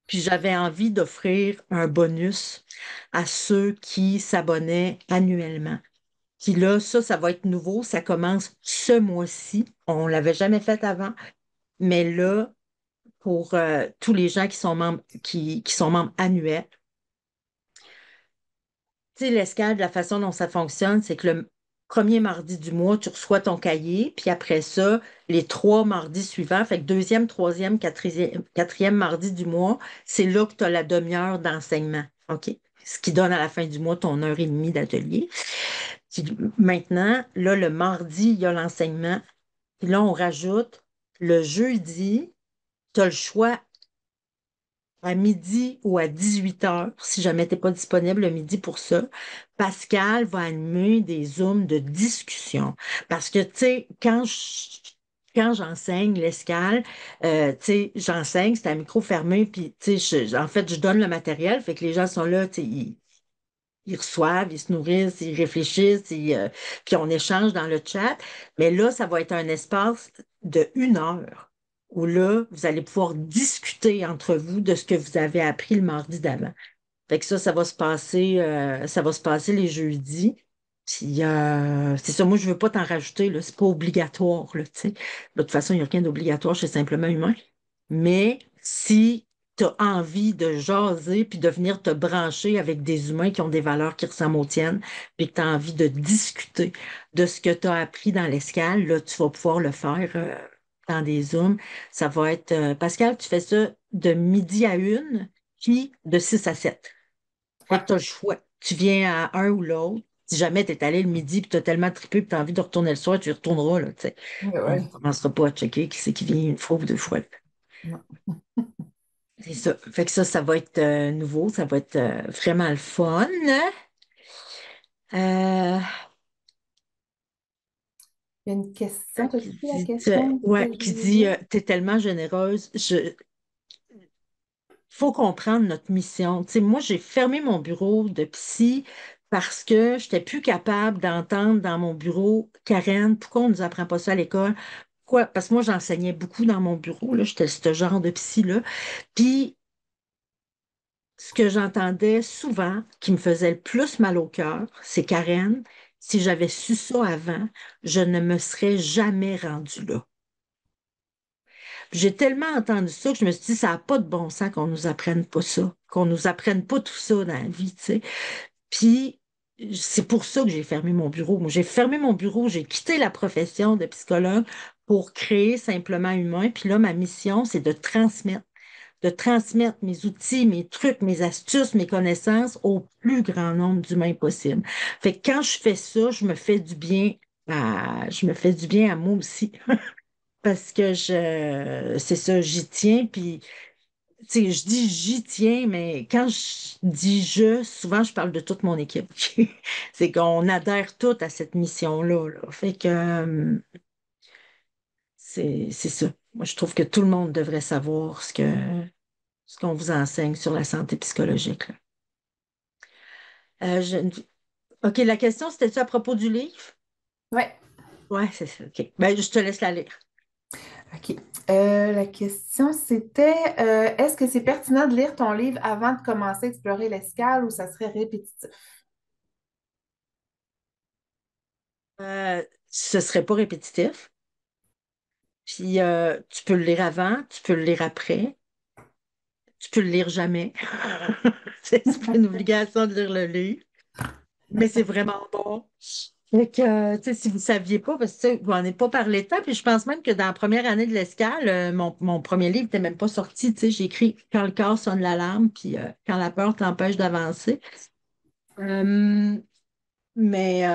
puis j'avais envie d'offrir un bonus à ceux qui s'abonnaient annuellement. Puis là, ça va être nouveau. Ça commence ce mois-ci. On l'avait jamais fait avant. Mais là, pour tous les gens qui sont membres annuels, tu sais, l'escale, la façon dont ça fonctionne, c'est que le premier mardi du mois, tu reçois ton cahier, puis après ça, les trois mardis suivants, fait que deuxième, troisième, quatrième mardi du mois, c'est là que tu as la demi-heure d'enseignement. OK? Ce qui donne à la fin du mois ton heure et demie d'atelier. Maintenant, là, le mardi, il y a l'enseignement. Puis là, on rajoute le jeudi, tu as le choix à midi ou à 18 heures, si jamais tu n'es pas disponible le midi pour ça. Pascal va animer des Zooms de discussion. Parce que, tu sais, quand j'enseigne l'escale, tu sais, j'enseigne, c'est à micro fermé, puis, tu sais, en fait, je donne le matériel, fait que les gens sont là, tu sais, ils reçoivent, ils se nourrissent, ils réfléchissent, puis on échange dans le chat. Mais là, ça va être un espace de 1 heure où là, vous allez pouvoir discuter entre vous de ce que vous avez appris le mardi d'avant. Fait que ça va se passer les jeudis. Puis, c'est ça, moi, je veux pas t'en rajouter, là. C'est pas obligatoire, là, tu sais. De toute façon, il n'y a rien d'obligatoire chez Simplement Humain. Mais si tu as envie de jaser puis de venir te brancher avec des humains qui ont des valeurs qui ressemblent aux tiennes, puis que tu as envie de discuter de ce que tu as appris dans l'escale, là, tu vas pouvoir le faire dans des Zooms. Ça va être, Pascal, tu fais ça de midi à une, puis de 6 à 7. Fait Ouais, que tu as le choix. Tu viens à un ou l'autre. Si jamais tu es allé le midi puis tu as tellement trippé puis tu as envie de retourner le soir, tu y retourneras, là, tu sais. ouais, On ne ouais. commencera pas à checker qui c'est qui vient une fois ou deux fois. Non. C'est ça. Fait que ça va être nouveau. Ça va être vraiment le fun. Euh, Il y a une question. T'as-tu qui vu la dit, question ouais, que je qui dit, voulais? t'es tellement généreuse. Faut comprendre notre mission. Tu sais, moi, j'ai fermé mon bureau de psy parce que je n'étais plus capable d'entendre dans mon bureau, Karen, pourquoi on ne nous apprend pas ça à l'école? Pourquoi? Parce que moi, j'enseignais beaucoup dans mon bureau, là, j'étais ce genre de psy-là. Puis, ce que j'entendais souvent, qui me faisait le plus mal au cœur, c'est Karen, si j'avais su ça avant, je ne me serais jamais rendue là. J'ai tellement entendu ça que je me suis dit, ça n'a pas de bon sens qu'on nous apprenne pas ça, qu'on nous apprenne pas tout ça dans la vie, tu sais. Puis, c'est pour ça que j'ai fermé mon bureau. Moi, j'ai fermé mon bureau, j'ai quitté la profession de psychologue pour créer Simplement Humain. Puis là, ma mission, c'est de transmettre mes outils, mes trucs, mes astuces, mes connaissances au plus grand nombre d'humains possible. Fait que quand je fais ça, je me fais du bien à moi aussi. Parce que c'est ça, j'y tiens, puis, tu sais, je dis j'y tiens, mais quand je dis je, souvent, je parle de toute mon équipe. C'est qu'on adhère toutes à cette mission-là, là. Fait que, c'est ça. Moi, je trouve que tout le monde devrait savoir ce qu'on vous enseigne sur la santé psychologique, là. Euh, je- OK, la question, c'était-tu à propos du livre? Ouais. Ouais, c'est ça. OK. Ben, je te laisse la lire. OK. La question, c'était est-ce que c'est pertinent de lire ton livre avant de commencer à explorer l'escale ou ça serait répétitif? Ce serait pas répétitif. Puis tu peux le lire avant, tu peux le lire après, tu peux le lire jamais. C'est pas une obligation de lire le livre, mais c'est vraiment bon. Fait que, tu sais, si vous ne saviez pas, parce que tu sais, vous n'en ai pas parlé tant, puis je pense même que dans la première année de l'escale, mon premier livre n'était même pas sorti. Tu sais, j'ai écrit Quand le corps sonne l'alarme, puis Quand la peur t'empêche d'avancer. Euh, mais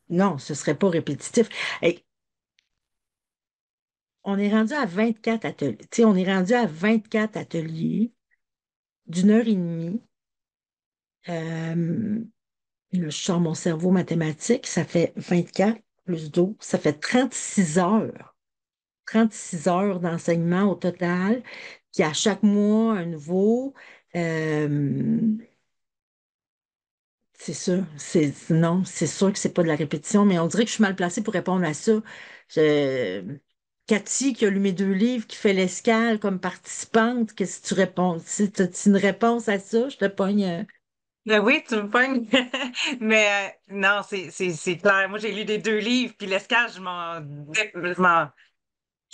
non, ce serait pas répétitif. Et on est rendu à 24 ateliers. Tu sais, on est rendu à 24 ateliers d'une heure et demie. Euh, là, je sors mon cerveau mathématique, ça fait 24 plus 12, ça fait 36 heures. 36 heures d'enseignement au total, puis à chaque mois, un nouveau. Euh, c'est ça. Non, c'est sûr que c'est pas de la répétition, mais on dirait que je suis mal placée pour répondre à ça. Je- Cathy, qui a lu mes deux livres, qui fait l'escale comme participante, qu'est-ce que tu réponds? Si tu as une réponse à ça, je te pogne. Ben oui, tu me pognes. Mais non, c'est clair. Moi, j'ai lu les deux livres, puis l'escale, je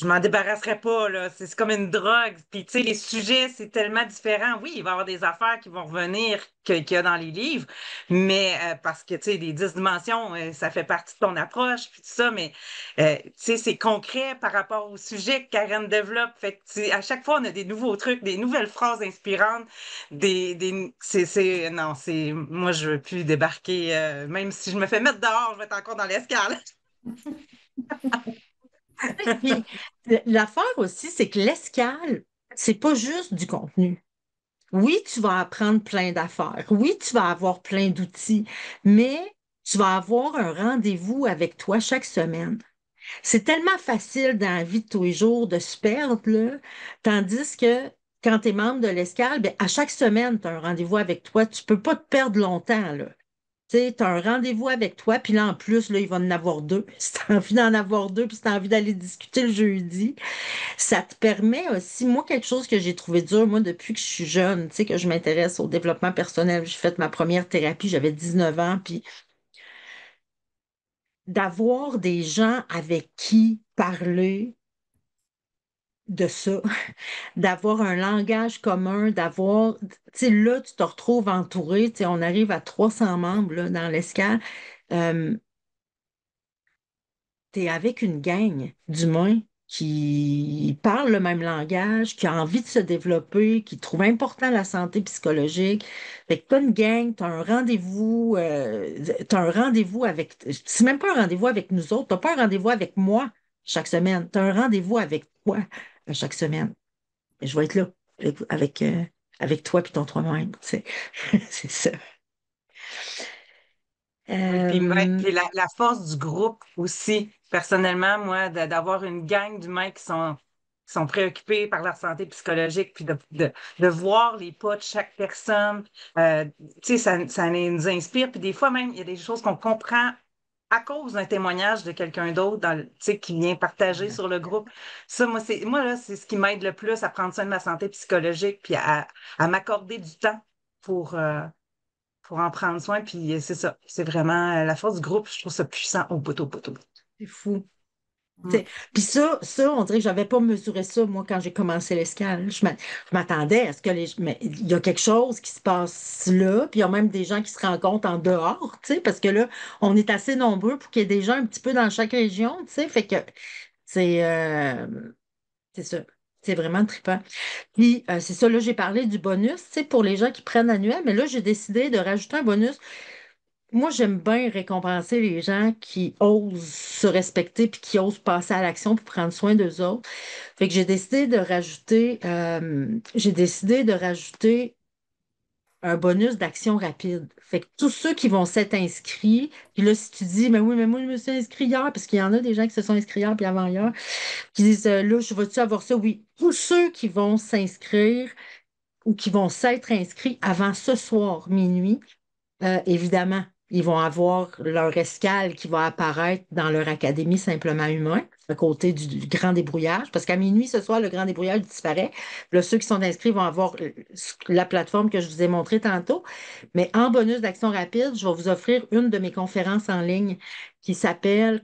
m'en débarrasserai pas, là. C'est comme une drogue. Puis, tu sais, les sujets, c'est tellement différent. Oui, il va y avoir des affaires qui vont revenir qu'il y a dans les livres, mais parce que, tu sais, les 10 dimensions, ça fait partie de ton approche, puis tout ça, mais, tu sais, c'est concret par rapport au sujet que Karen développe. Fait que, tu sais, à chaque fois, on a des nouveaux trucs, des nouvelles phrases inspirantes, non, moi, je veux plus débarquer, même si je me fais mettre dehors, je vais être encore dans l'escale. Puis l'affaire aussi, c'est que l'escale, c'est pas juste du contenu. Oui, tu vas apprendre plein d'affaires. Oui, tu vas avoir plein d'outils, mais tu vas avoir un rendez-vous avec toi chaque semaine. C'est tellement facile dans la vie de tous les jours de se perdre, là, tandis que quand tu es membre de l'escale, ben, à chaque semaine, tu as un rendez-vous avec toi. Tu peux pas te perdre longtemps, là. Tu sais, tu as un rendez-vous avec toi, puis là, en plus, là, il va en avoir deux. Si tu as envie d'en avoir deux, puis si tu as envie d'aller discuter le jeudi, ça te permet aussi, moi, quelque chose que j'ai trouvé dur, moi, depuis que je suis jeune, tu sais, que je m'intéresse au développement personnel. J'ai fait ma première thérapie, j'avais 19 ans, puis d'avoir des gens avec qui parler de ça, d'avoir un langage commun, d'avoir, tu sais, là, tu te retrouves entouré, tu sais, on arrive à 300 membres, là, dans l'escale. Euh, Tu es avec une gang d'humains qui parlent le même langage, qui a envie de se développer, qui trouve important la santé psychologique. Fait que t'as une gang, t'as un rendez-vous avec, c'est même pas un rendez-vous avec nous autres, t'as pas un rendez-vous avec moi chaque semaine, t'as un rendez-vous avec toi chaque semaine. Et je vais être là avec toi puis ton toi-même, tu sais. C'est ça. Oui, puis, ouais, Euh, puis la force du groupe aussi. Personnellement, moi, d'avoir une gang d'humains qui sont préoccupés par leur santé psychologique, puis de voir les pas de chaque personne, tu sais, ça nous inspire. Puis des fois même, il y a des choses qu'on comprend à cause d'un témoignage de quelqu'un d'autre tu sais, qui vient partager sur le groupe. Ça, moi, là, c'est ce qui m'aide le plus à prendre soin de ma santé psychologique, puis à m'accorder du temps pour, euh, pour en prendre soin. Puis c'est ça. C'est vraiment la force du groupe. Je trouve ça puissant au bout, au bout, au bout. c'est fou. Mm. T'sais, puis ça, on dirait que j'avais pas mesuré ça, moi, quand j'ai commencé l'escale. Je m'attendais à ce que mais il y a quelque chose qui se passe là, puis il y a même des gens qui se rencontrent en dehors, tu sais, parce que là, on est assez nombreux pour qu'il y ait des gens un petit peu dans chaque région, tu sais, fait que c'est c'est ça. C'est vraiment trippant. Puis, c'est ça, là, j'ai parlé du bonus, tu sais, pour les gens qui prennent annuel, mais là, j'ai décidé de rajouter un bonus. Moi, j'aime bien récompenser les gens qui osent se respecter puis qui osent passer à l'action pour prendre soin d'eux autres. Fait que j'ai décidé de rajouter un bonus d'action rapide. Fait que tous ceux qui vont s'être inscrits, puis là, si tu dis, mais oui, mais moi, je me suis inscrit hier, parce qu'il y en a des gens qui se sont inscrits hier puis avant hier, qui disent, là, je vais-tu avoir ça? Oui. Tous ceux qui vont s'inscrire ou qui vont s'être inscrits avant ce soir, minuit, évidemment, ils vont avoir leur escale qui va apparaître dans leur académie Simplement Humain, à côté du grand débrouillage, parce qu'à minuit ce soir, le grand débrouillage disparaît. Là, ceux qui sont inscrits vont avoir la plateforme que je vous ai montrée tantôt. Mais en bonus d'action rapide, je vais vous offrir une de mes conférences en ligne qui s'appelle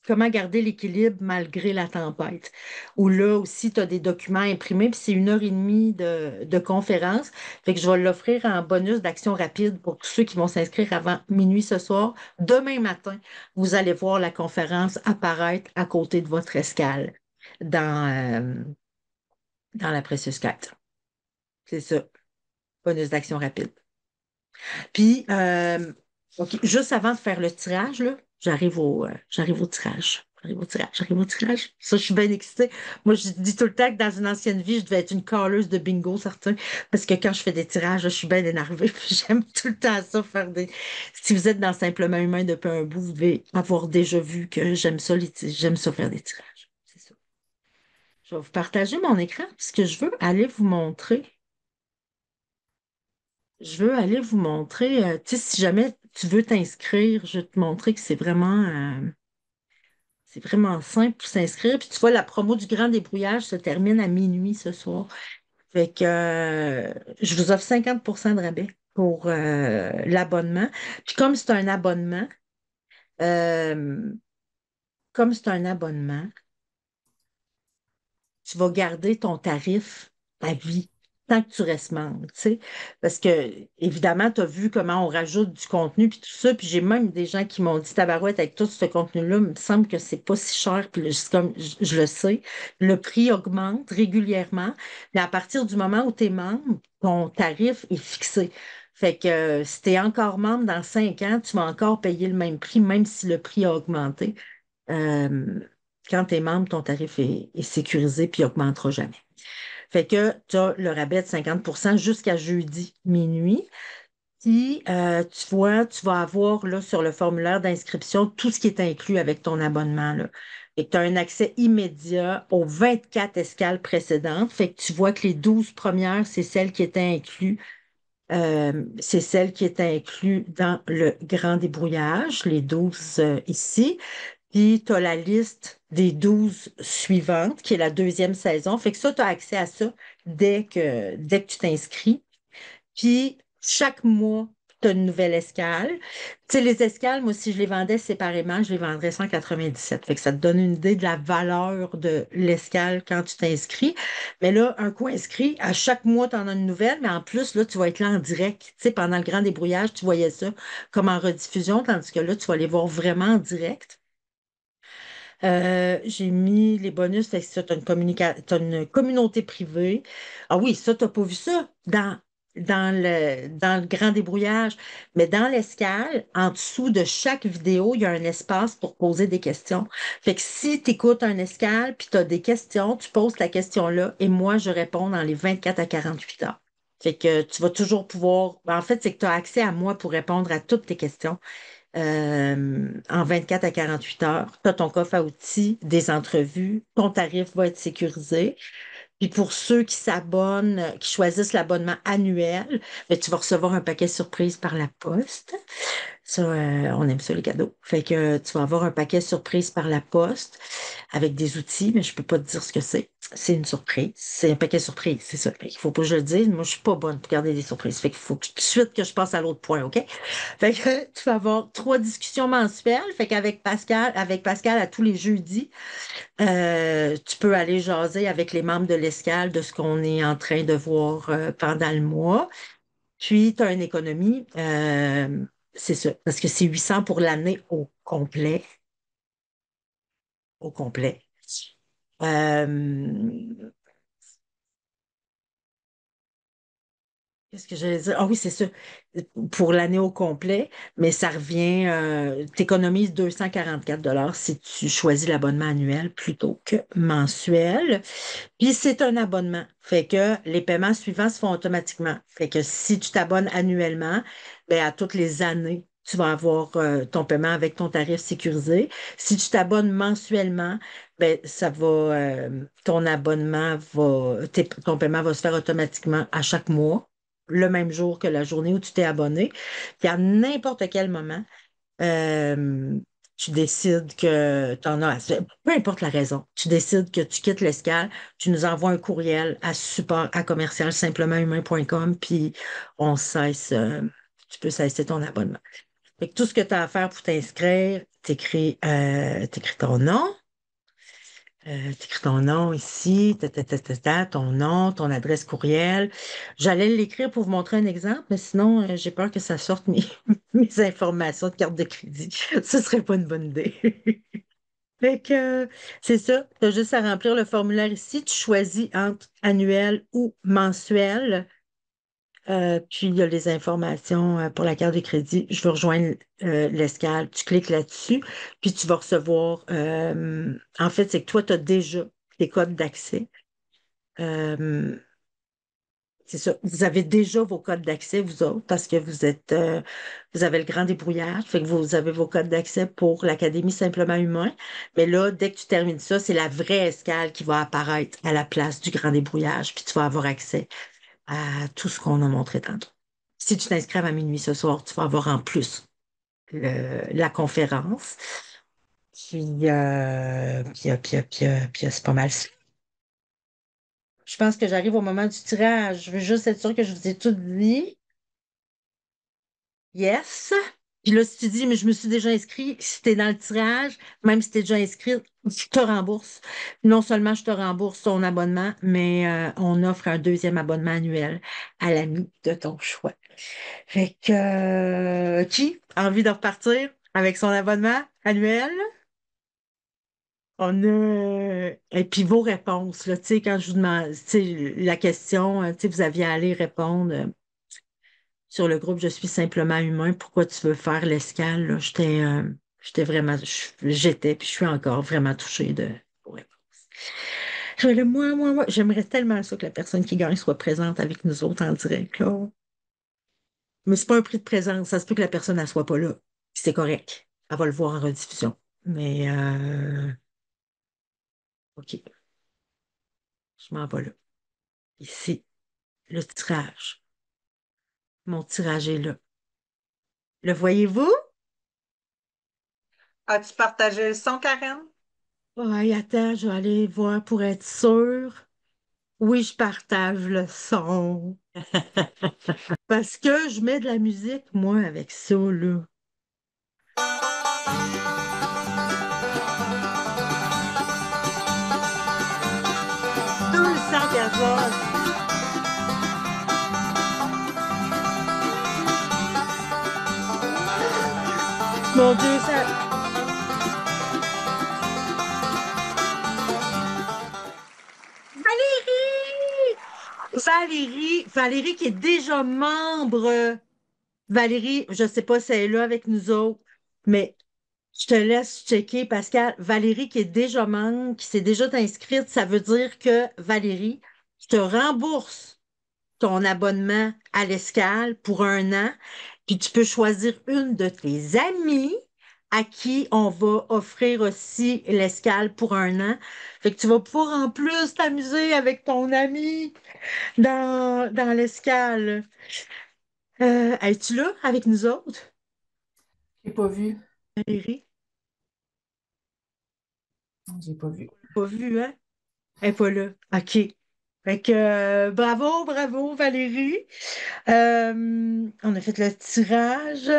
Comment garder l'équilibre malgré la tempête? Où là aussi, tu as des documents imprimés, puis c'est 1 heure et demie de conférence. Fait que je vais l'offrir en bonus d'action rapide pour tous ceux qui vont s'inscrire avant minuit ce soir. Demain matin, vous allez voir la conférence apparaître à côté de votre escale dans la Precious 4. C'est ça, bonus d'action rapide. Puis, OK, juste avant de faire le tirage, là, j'arrive au tirage. J'arrive au tirage. Ça, je suis bien excitée. Moi, je dis tout le temps que dans une ancienne vie, je devais être une caleuse de bingo, certain, parce que quand je fais des tirages, là, je suis bien énervée. Puis j'aime tout le temps ça, faire des. Si vous êtes dans Simplement Humain depuis un bout, vous devez avoir déjà vu que j'aime ça, j'aime ça faire des tirages. C'est ça. Je vais vous partager mon écran, parce que je veux aller vous montrer. Je veux aller vous montrer, tu sais, si jamais tu veux t'inscrire, je vais te montrer que c'est vraiment simple pour s'inscrire. Puis tu vois, la promo du Grand Débrouillage se termine à minuit ce soir. Fait que je vous offre 50% de rabais pour l'abonnement. Puis euh, comme c'est un abonnement, tu vas garder ton tarif à vie tant que tu restes membre, tu sais. Parce que, évidemment, tu as vu comment on rajoute du contenu puis tout ça. Puis j'ai même des gens qui m'ont dit, Tabarouette, avec tout ce contenu-là, il me semble que c'est pas si cher. Puis là, comme je le sais, le prix augmente régulièrement. Mais à partir du moment où tu es membre, ton tarif est fixé. Fait que si tu es encore membre dans 5 ans, tu vas encore payer le même prix, même si le prix a augmenté. Euh, Quand tu es membre, ton tarif est sécurisé puis il n'augmentera jamais. Fait que tu as le rabais de 50% jusqu'à jeudi minuit. Puis, tu vois, tu vas avoir là, sur le formulaire d'inscription tout ce qui est inclus avec ton abonnement. Là. Et tu as un accès immédiat aux 24 escales précédentes. Fait que tu vois que les 12 premières, c'est celles qui étaient incluses C'est celle qui est inclue dans le grand débrouillage, les 12 ici. Puis, tu as la liste des 12 suivantes, qui est la deuxième saison. Fait que ça, tu as accès à ça dès que tu t'inscris. Puis, chaque mois, tu as une nouvelle escale. Tu sais, les escales, moi, si je les vendais séparément, je les vendrais 197. Fait que ça te donne une idée de la valeur de l'escale quand tu t'inscris. Mais là, un coup inscrit, à chaque mois, tu en as une nouvelle, mais en plus, là, tu vas être là en direct. Tu sais, pendant le grand débrouillage, tu voyais ça comme en rediffusion, tandis que là, tu vas les voir vraiment en direct. J'ai mis les bonus, fait que ça, t'as une communauté privée. Ah oui, ça, t'as pas vu ça dans le grand débrouillage. Mais dans l'escale, en dessous de chaque vidéo, il y a un espace pour poser des questions. Fait que si tu écoutes un escale puis tu as des questions, tu poses ta question là et moi, je réponds dans les 24 à 48 heures. Fait que tu vas toujours pouvoir. En fait, c'est que tu as accès à moi pour répondre à toutes tes questions en 24 à 48 heures. Tu as ton coffre à outils, des entrevues, ton tarif va être sécurisé. Puis pour ceux qui s'abonnent, qui choisissent l'abonnement annuel, ben, tu vas recevoir un paquet surprise par la poste. Ça, on aime ça, les cadeaux. Fait que tu vas avoir un paquet surprise par la poste avec des outils, mais je peux pas te dire ce que c'est. C'est une surprise. C'est un paquet surprise, c'est ça. Il faut pas que je le dise. Moi, je suis pas bonne pour garder des surprises. Fait qu'il faut tout de suite que je passe à l'autre point, OK? Fait que tu vas avoir 3 discussions mensuelles. Fait avec Pascal, à tous les jeudis, tu peux aller jaser avec les membres de l'escale de ce qu'on est en train de voir pendant le mois. Puis, tu as une économie, c'est ça, parce que c'est 800 pour l'année au complet. Au complet. Euh, Qu'est-ce que j'allais dire? Ah oui, c'est ça. Pour l'année au complet, mais ça revient, tu économises 244 si tu choisis l'abonnement annuel plutôt que mensuel. Puis c'est un abonnement. Fait que les paiements suivants se font automatiquement. Fait que si tu t'abonnes annuellement, ben à toutes les années, tu vas avoir ton paiement avec ton tarif sécurisé. Si tu t'abonnes mensuellement, ben ton ton paiement va se faire automatiquement à chaque mois, le même jour que la journée où tu t'es abonné. Puis à n'importe quel moment, euh, tu décides que tu en as assez, peu importe la raison, tu décides que tu quittes l'escale, tu nous envoies un courriel à support à commercial simplementhumain.com, puis on cesse, tu peux cesser ton abonnement. Fait que tout ce que tu as à faire pour t'inscrire, t'écris ton nom ici, ton nom, ton adresse courriel. J'allais l'écrire pour vous montrer un exemple, mais sinon, j'ai peur que ça sorte mes informations de carte de crédit. Ce serait pas une bonne idée. Fait que c'est ça. Tu as juste à remplir le formulaire ici. Tu choisis entre annuel ou mensuel. Puis il y a les informations pour la carte de crédit. Je veux rejoindre l'escale. Tu cliques là-dessus, puis tu vas recevoir. En fait, c'est que toi, tu as déjà les codes d'accès. Euh, c'est ça. Vous avez déjà vos codes d'accès, vous autres, parce que vous avez le grand débrouillage. Fait que vous avez vos codes d'accès pour l'Académie Simplement Humain. Mais là, dès que tu termines ça, c'est la vraie escale qui va apparaître à la place du grand débrouillage. Puis tu vas avoir accès à tout ce qu'on a montré tantôt. Si tu t'inscris à minuit ce soir, tu vas avoir en plus la conférence. Puis, c'est pas mal ça. Je pense que j'arrive au moment du tirage. Je veux juste être sûre que je vous ai tout dit. Yes. Puis là, si tu dis, mais je me suis déjà inscrit, si tu es dans le tirage, même si tu es déjà inscrit, je te rembourse. Non seulement je te rembourse ton abonnement, mais on offre un deuxième abonnement annuel à l'ami de ton choix. Fait que, qui a envie de repartir avec son abonnement annuel? Et puis vos réponses, là, tu sais, quand je vous demande, tu sais, la question, tu sais, vous aviez à aller répondre sur le groupe Je suis simplement humain, pourquoi tu veux faire l'escale, là? J'étais vraiment, j'étais, puis je suis encore vraiment touchée de vos réponses. Moi, j'aimerais tellement ça que la personne qui gagne soit présente avec nous autres en direct, là. Mais c'est pas un prix de présence. Ça se peut que la personne ne soit pas là. Puis c'est correct. Elle va le voir en rediffusion. Mais OK, je m'en vais là. Ici, le tirage. Mon tirage est là. Le voyez-vous? As-tu partagé le son, Karen? Ouais, attends, je vais aller voir pour être sûre. Oui, je partage le son. Parce que je mets de la musique, moi, avec ça, là. 214. Mon Dieu, ça... Valérie! Valérie qui est déjà membre. Valérie, je sais pas si elle est là avec nous autres, mais je te laisse checker, Pascal. Valérie qui est déjà membre, qui s'est déjà inscrite, ça veut dire que Valérie, je te rembourse ton abonnement à l'escale pour un an, puis tu peux choisir une de tes amies à qui on va offrir aussi l'escale pour un an. Fait que tu vas pouvoir en plus t'amuser avec ton ami dans l'escale. Es-tu là avec nous autres, J'ai pas vu. Valérie? J'ai pas vu. Pas vu, hein? Elle n'est pas là. OK. Fait que bravo, bravo, Valérie. On a fait le tirage.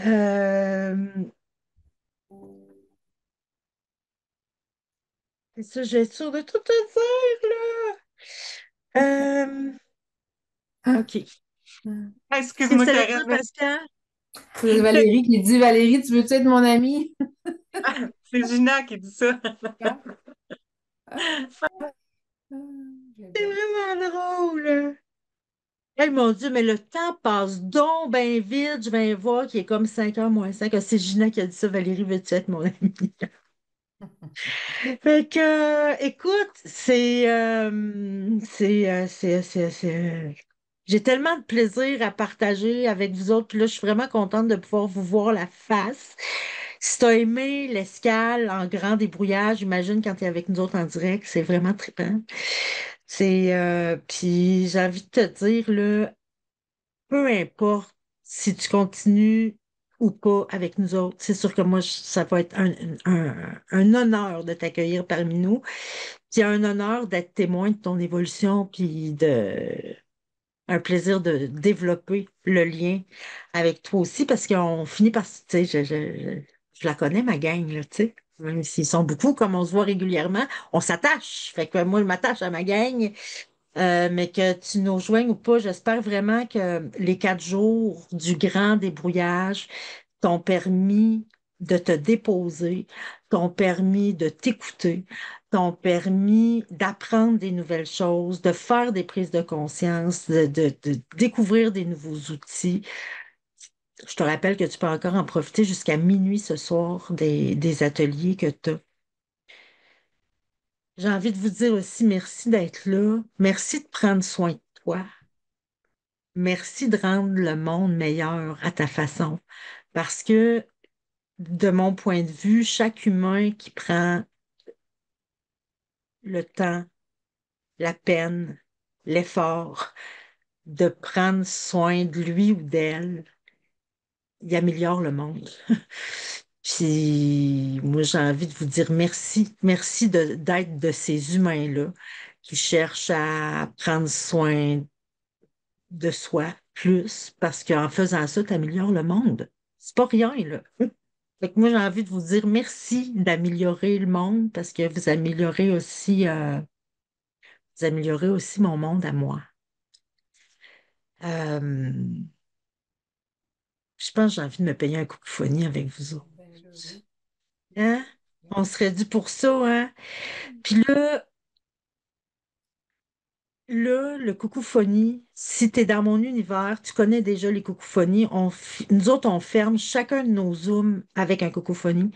Euh, c'est ça, j'ai sûr de tout te dire, là. OK. Ah, Qu'est-ce excuse-moi, que tu allais dire, Karen. Pascal? C'est Valérie qui dit, Valérie, tu veux-tu être mon amie? C'est Gina qui dit ça. Ah, ah, ah, C'est j'adore. vraiment drôle. Hey, mon Dieu, mais le temps passe donc bien vite. Je viens voir qu'il est comme 5 heures moins 5. Ah, c'est Gina qui a dit ça. Valérie, veux-tu être mon amie? Fait que, écoute, j'ai tellement de plaisir à partager avec vous autres. Puis là, je suis vraiment contente de pouvoir vous voir la face. Si tu as aimé l'escale en grand débrouillage, j'imagine quand tu es avec nous autres en direct, c'est vraiment trippant. Puis j'ai envie de te dire, là, peu importe si tu continues ou pas avec nous autres, c'est sûr que moi, ça va être un honneur de t'accueillir parmi nous. Puis un honneur d'être témoin de ton évolution, puis un plaisir de développer le lien avec toi aussi, parce qu'on finit par, tu sais, je la connais, ma gang, là, tu sais. Même s'ils sont beaucoup, comme on se voit régulièrement, on s'attache. Fait que moi, je m'attache à ma gang. Mais que tu nous rejoignes ou pas, j'espère vraiment que les 4 jours du grand débrouillage t'ont permis de te déposer, t'ont permis de t'écouter, t'ont permis d'apprendre des nouvelles choses, de faire des prises de conscience, de découvrir des nouveaux outils. Je te rappelle que tu peux encore en profiter jusqu'à minuit ce soir des ateliers que tu as. J'ai envie de vous dire aussi merci d'être là. Merci de prendre soin de toi. Merci de rendre le monde meilleur à ta façon. Parce que, de mon point de vue, chaque humain qui prend le temps, la peine, l'effort de prendre soin de lui ou d'elle, il améliore le monde. Puis, moi, j'ai envie de vous dire merci. Merci d'être de ces humains-là qui cherchent à prendre soin de soi plus, parce qu'en faisant ça, tu améliores le monde. C'est pas rien, là. Fait que moi, j'ai envie de vous dire merci d'améliorer le monde parce que vous améliorez aussi mon monde à moi. Euh, je pense que j'ai envie de me payer un cacophonie avec vous autres. Ben là, oui. Hein? On Ben serait dû pour ça, hein? oui. Puis là, le cacophonie, si tu es dans mon univers, tu connais déjà les cacophonies. Nous autres, on ferme chacun de nos Zooms avec un cacophonie,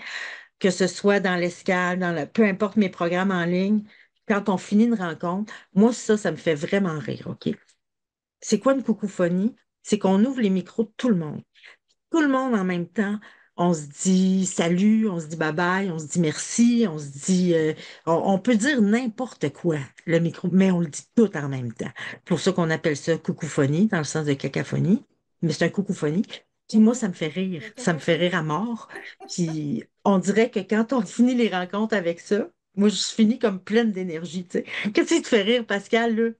que ce soit dans l'escale, peu importe mes programmes en ligne. Quand on finit une rencontre, moi, ça me fait vraiment rire, OK? C'est quoi une cacophonie? C'est qu'on ouvre les micros de tout le monde. Tout le monde en même temps on se dit salut, on se dit bye-bye, on se dit merci, on se dit, on peut dire n'importe quoi, le micro, mais on le dit tout en même temps. C'est pour ça qu'on appelle ça coucouphonie, dans le sens de cacophonie, mais c'est un coucouphonie. Puis moi, ça me fait rire. Ça me fait rire à mort. Puis on dirait que quand on finit les rencontres avec ça, moi, je finis comme pleine d'énergie, tu sais. Qu'est-ce qui te fait rire, Pascal, là?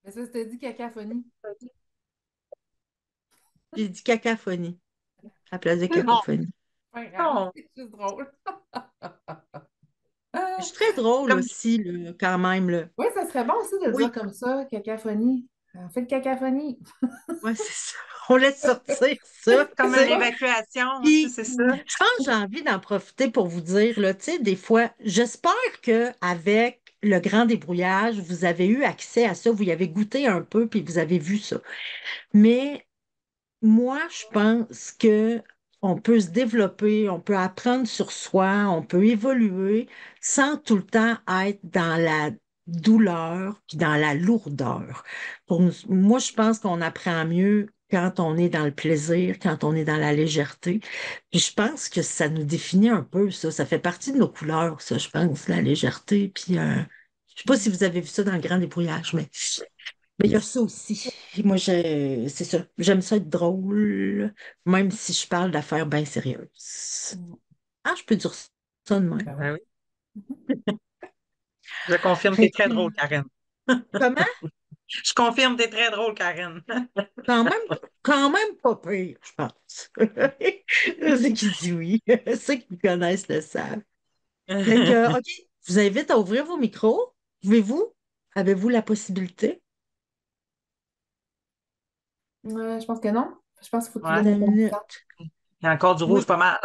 Mais ça, c'était dit cacophonie. J'ai dit cacophonie à la place de Non, cacophonie. Pas grave, non. c'est juste drôle. Je suis très drôle Comme, aussi, là, quand même, là. Oui, ça serait bon aussi de le dire Oui, comme ça, cacophonie. On fait de cacophonie. ouais, c'est ça. On laisse sortir ça, tu comme une sais. évacuation aussi, Puis, c'est ça. je pense que j'ai envie d'en profiter pour vous dire, là, tu sais, des fois, j'espère qu'avec le grand débrouillage, vous avez eu accès à ça, vous y avez goûté un peu, puis vous avez vu ça. Mais moi, je pense que on peut se développer, on peut apprendre sur soi, on peut évoluer sans tout le temps être dans la douleur puis dans la lourdeur. Moi, je pense qu'on apprend mieux quand on est dans le plaisir, quand on est dans la légèreté. Puis je pense que ça nous définit un peu, ça. Ça fait partie de nos couleurs, ça, je pense, la légèreté. Puis je sais pas si vous avez vu ça dans le grand débrouillage, mais il y a ça aussi. Moi, c'est ça. J'aime ça être drôle, même si je parle d'affaires bien sérieuses. Ah, je peux dire ça de même. Ben oui. Ben oui. Je confirme, t'es Fait très que, drôle, Karen. comment? Je confirme, t'es très drôle, Karen. Quand même, quand même pas pire, je pense. C'est qui dit oui. Ceux qui me connaissent le savent. Fait que, OK, je vous invite à ouvrir vos micros. Pouvez-vous? Avez-vous la possibilité? Je pense que non. Je pense qu'il faut que tu Ouais, donnes Une ton temps. minute. il y a encore du rouge Oui, pas mal.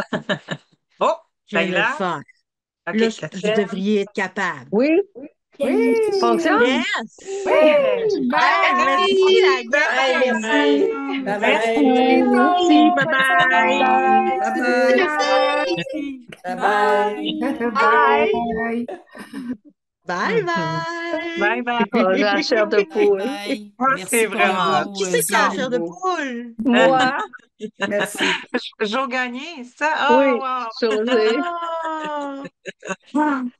Oh, je viens de le Taïla. faire. Là, OK, vous Catherine. devriez être capable. Oui, ça fonctionne? Oui! Yes! Ouais. Oui! Hey, merci Bye! la Hey, gang! merci. Bye! Bye Merci. À bye. Merci. bientôt! Bye Bonne bye. semaine! Bye bye. Merci! Bye bye. Bye! Bye. Bye! Bye Bye bye! bye. Oh, j'ai la chair de Bye poule. bye. Ah, c'est Merci pour le vraiment. Ah, beau qui c'est qui a la C'est chair de son. beau. poule? Moi, merci. Joe Gagné, ça? Oui, Oh, José. Ah! wow.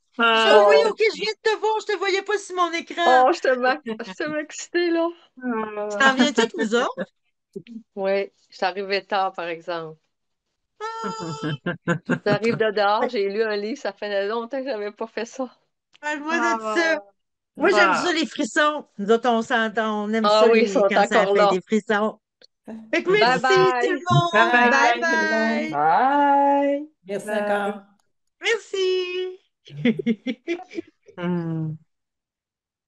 Oui, Oh, ok, je viens de te voir, je te voyais pas sur mon écran. oh, je t'ai excitée, là. Tu t'en viens-tu avec nous autres? Oui, je suis arrivée tard, par exemple. Ah! J'arrive de dehors, j'ai lu un livre, ça fait longtemps que j'avais pas fait ça. Parle-moi de ça. Ah, Moi, j'aime ça, ah, les frissons. Nous autres, on s'entend, on aime Ah ça oui, ils sont quand ça encore fait là. des frissons. Fait que Bye merci tout bye. le bye monde. Bye bye. Tout le monde. bye. Bye. Merci Bye. encore. Merci. Hmm.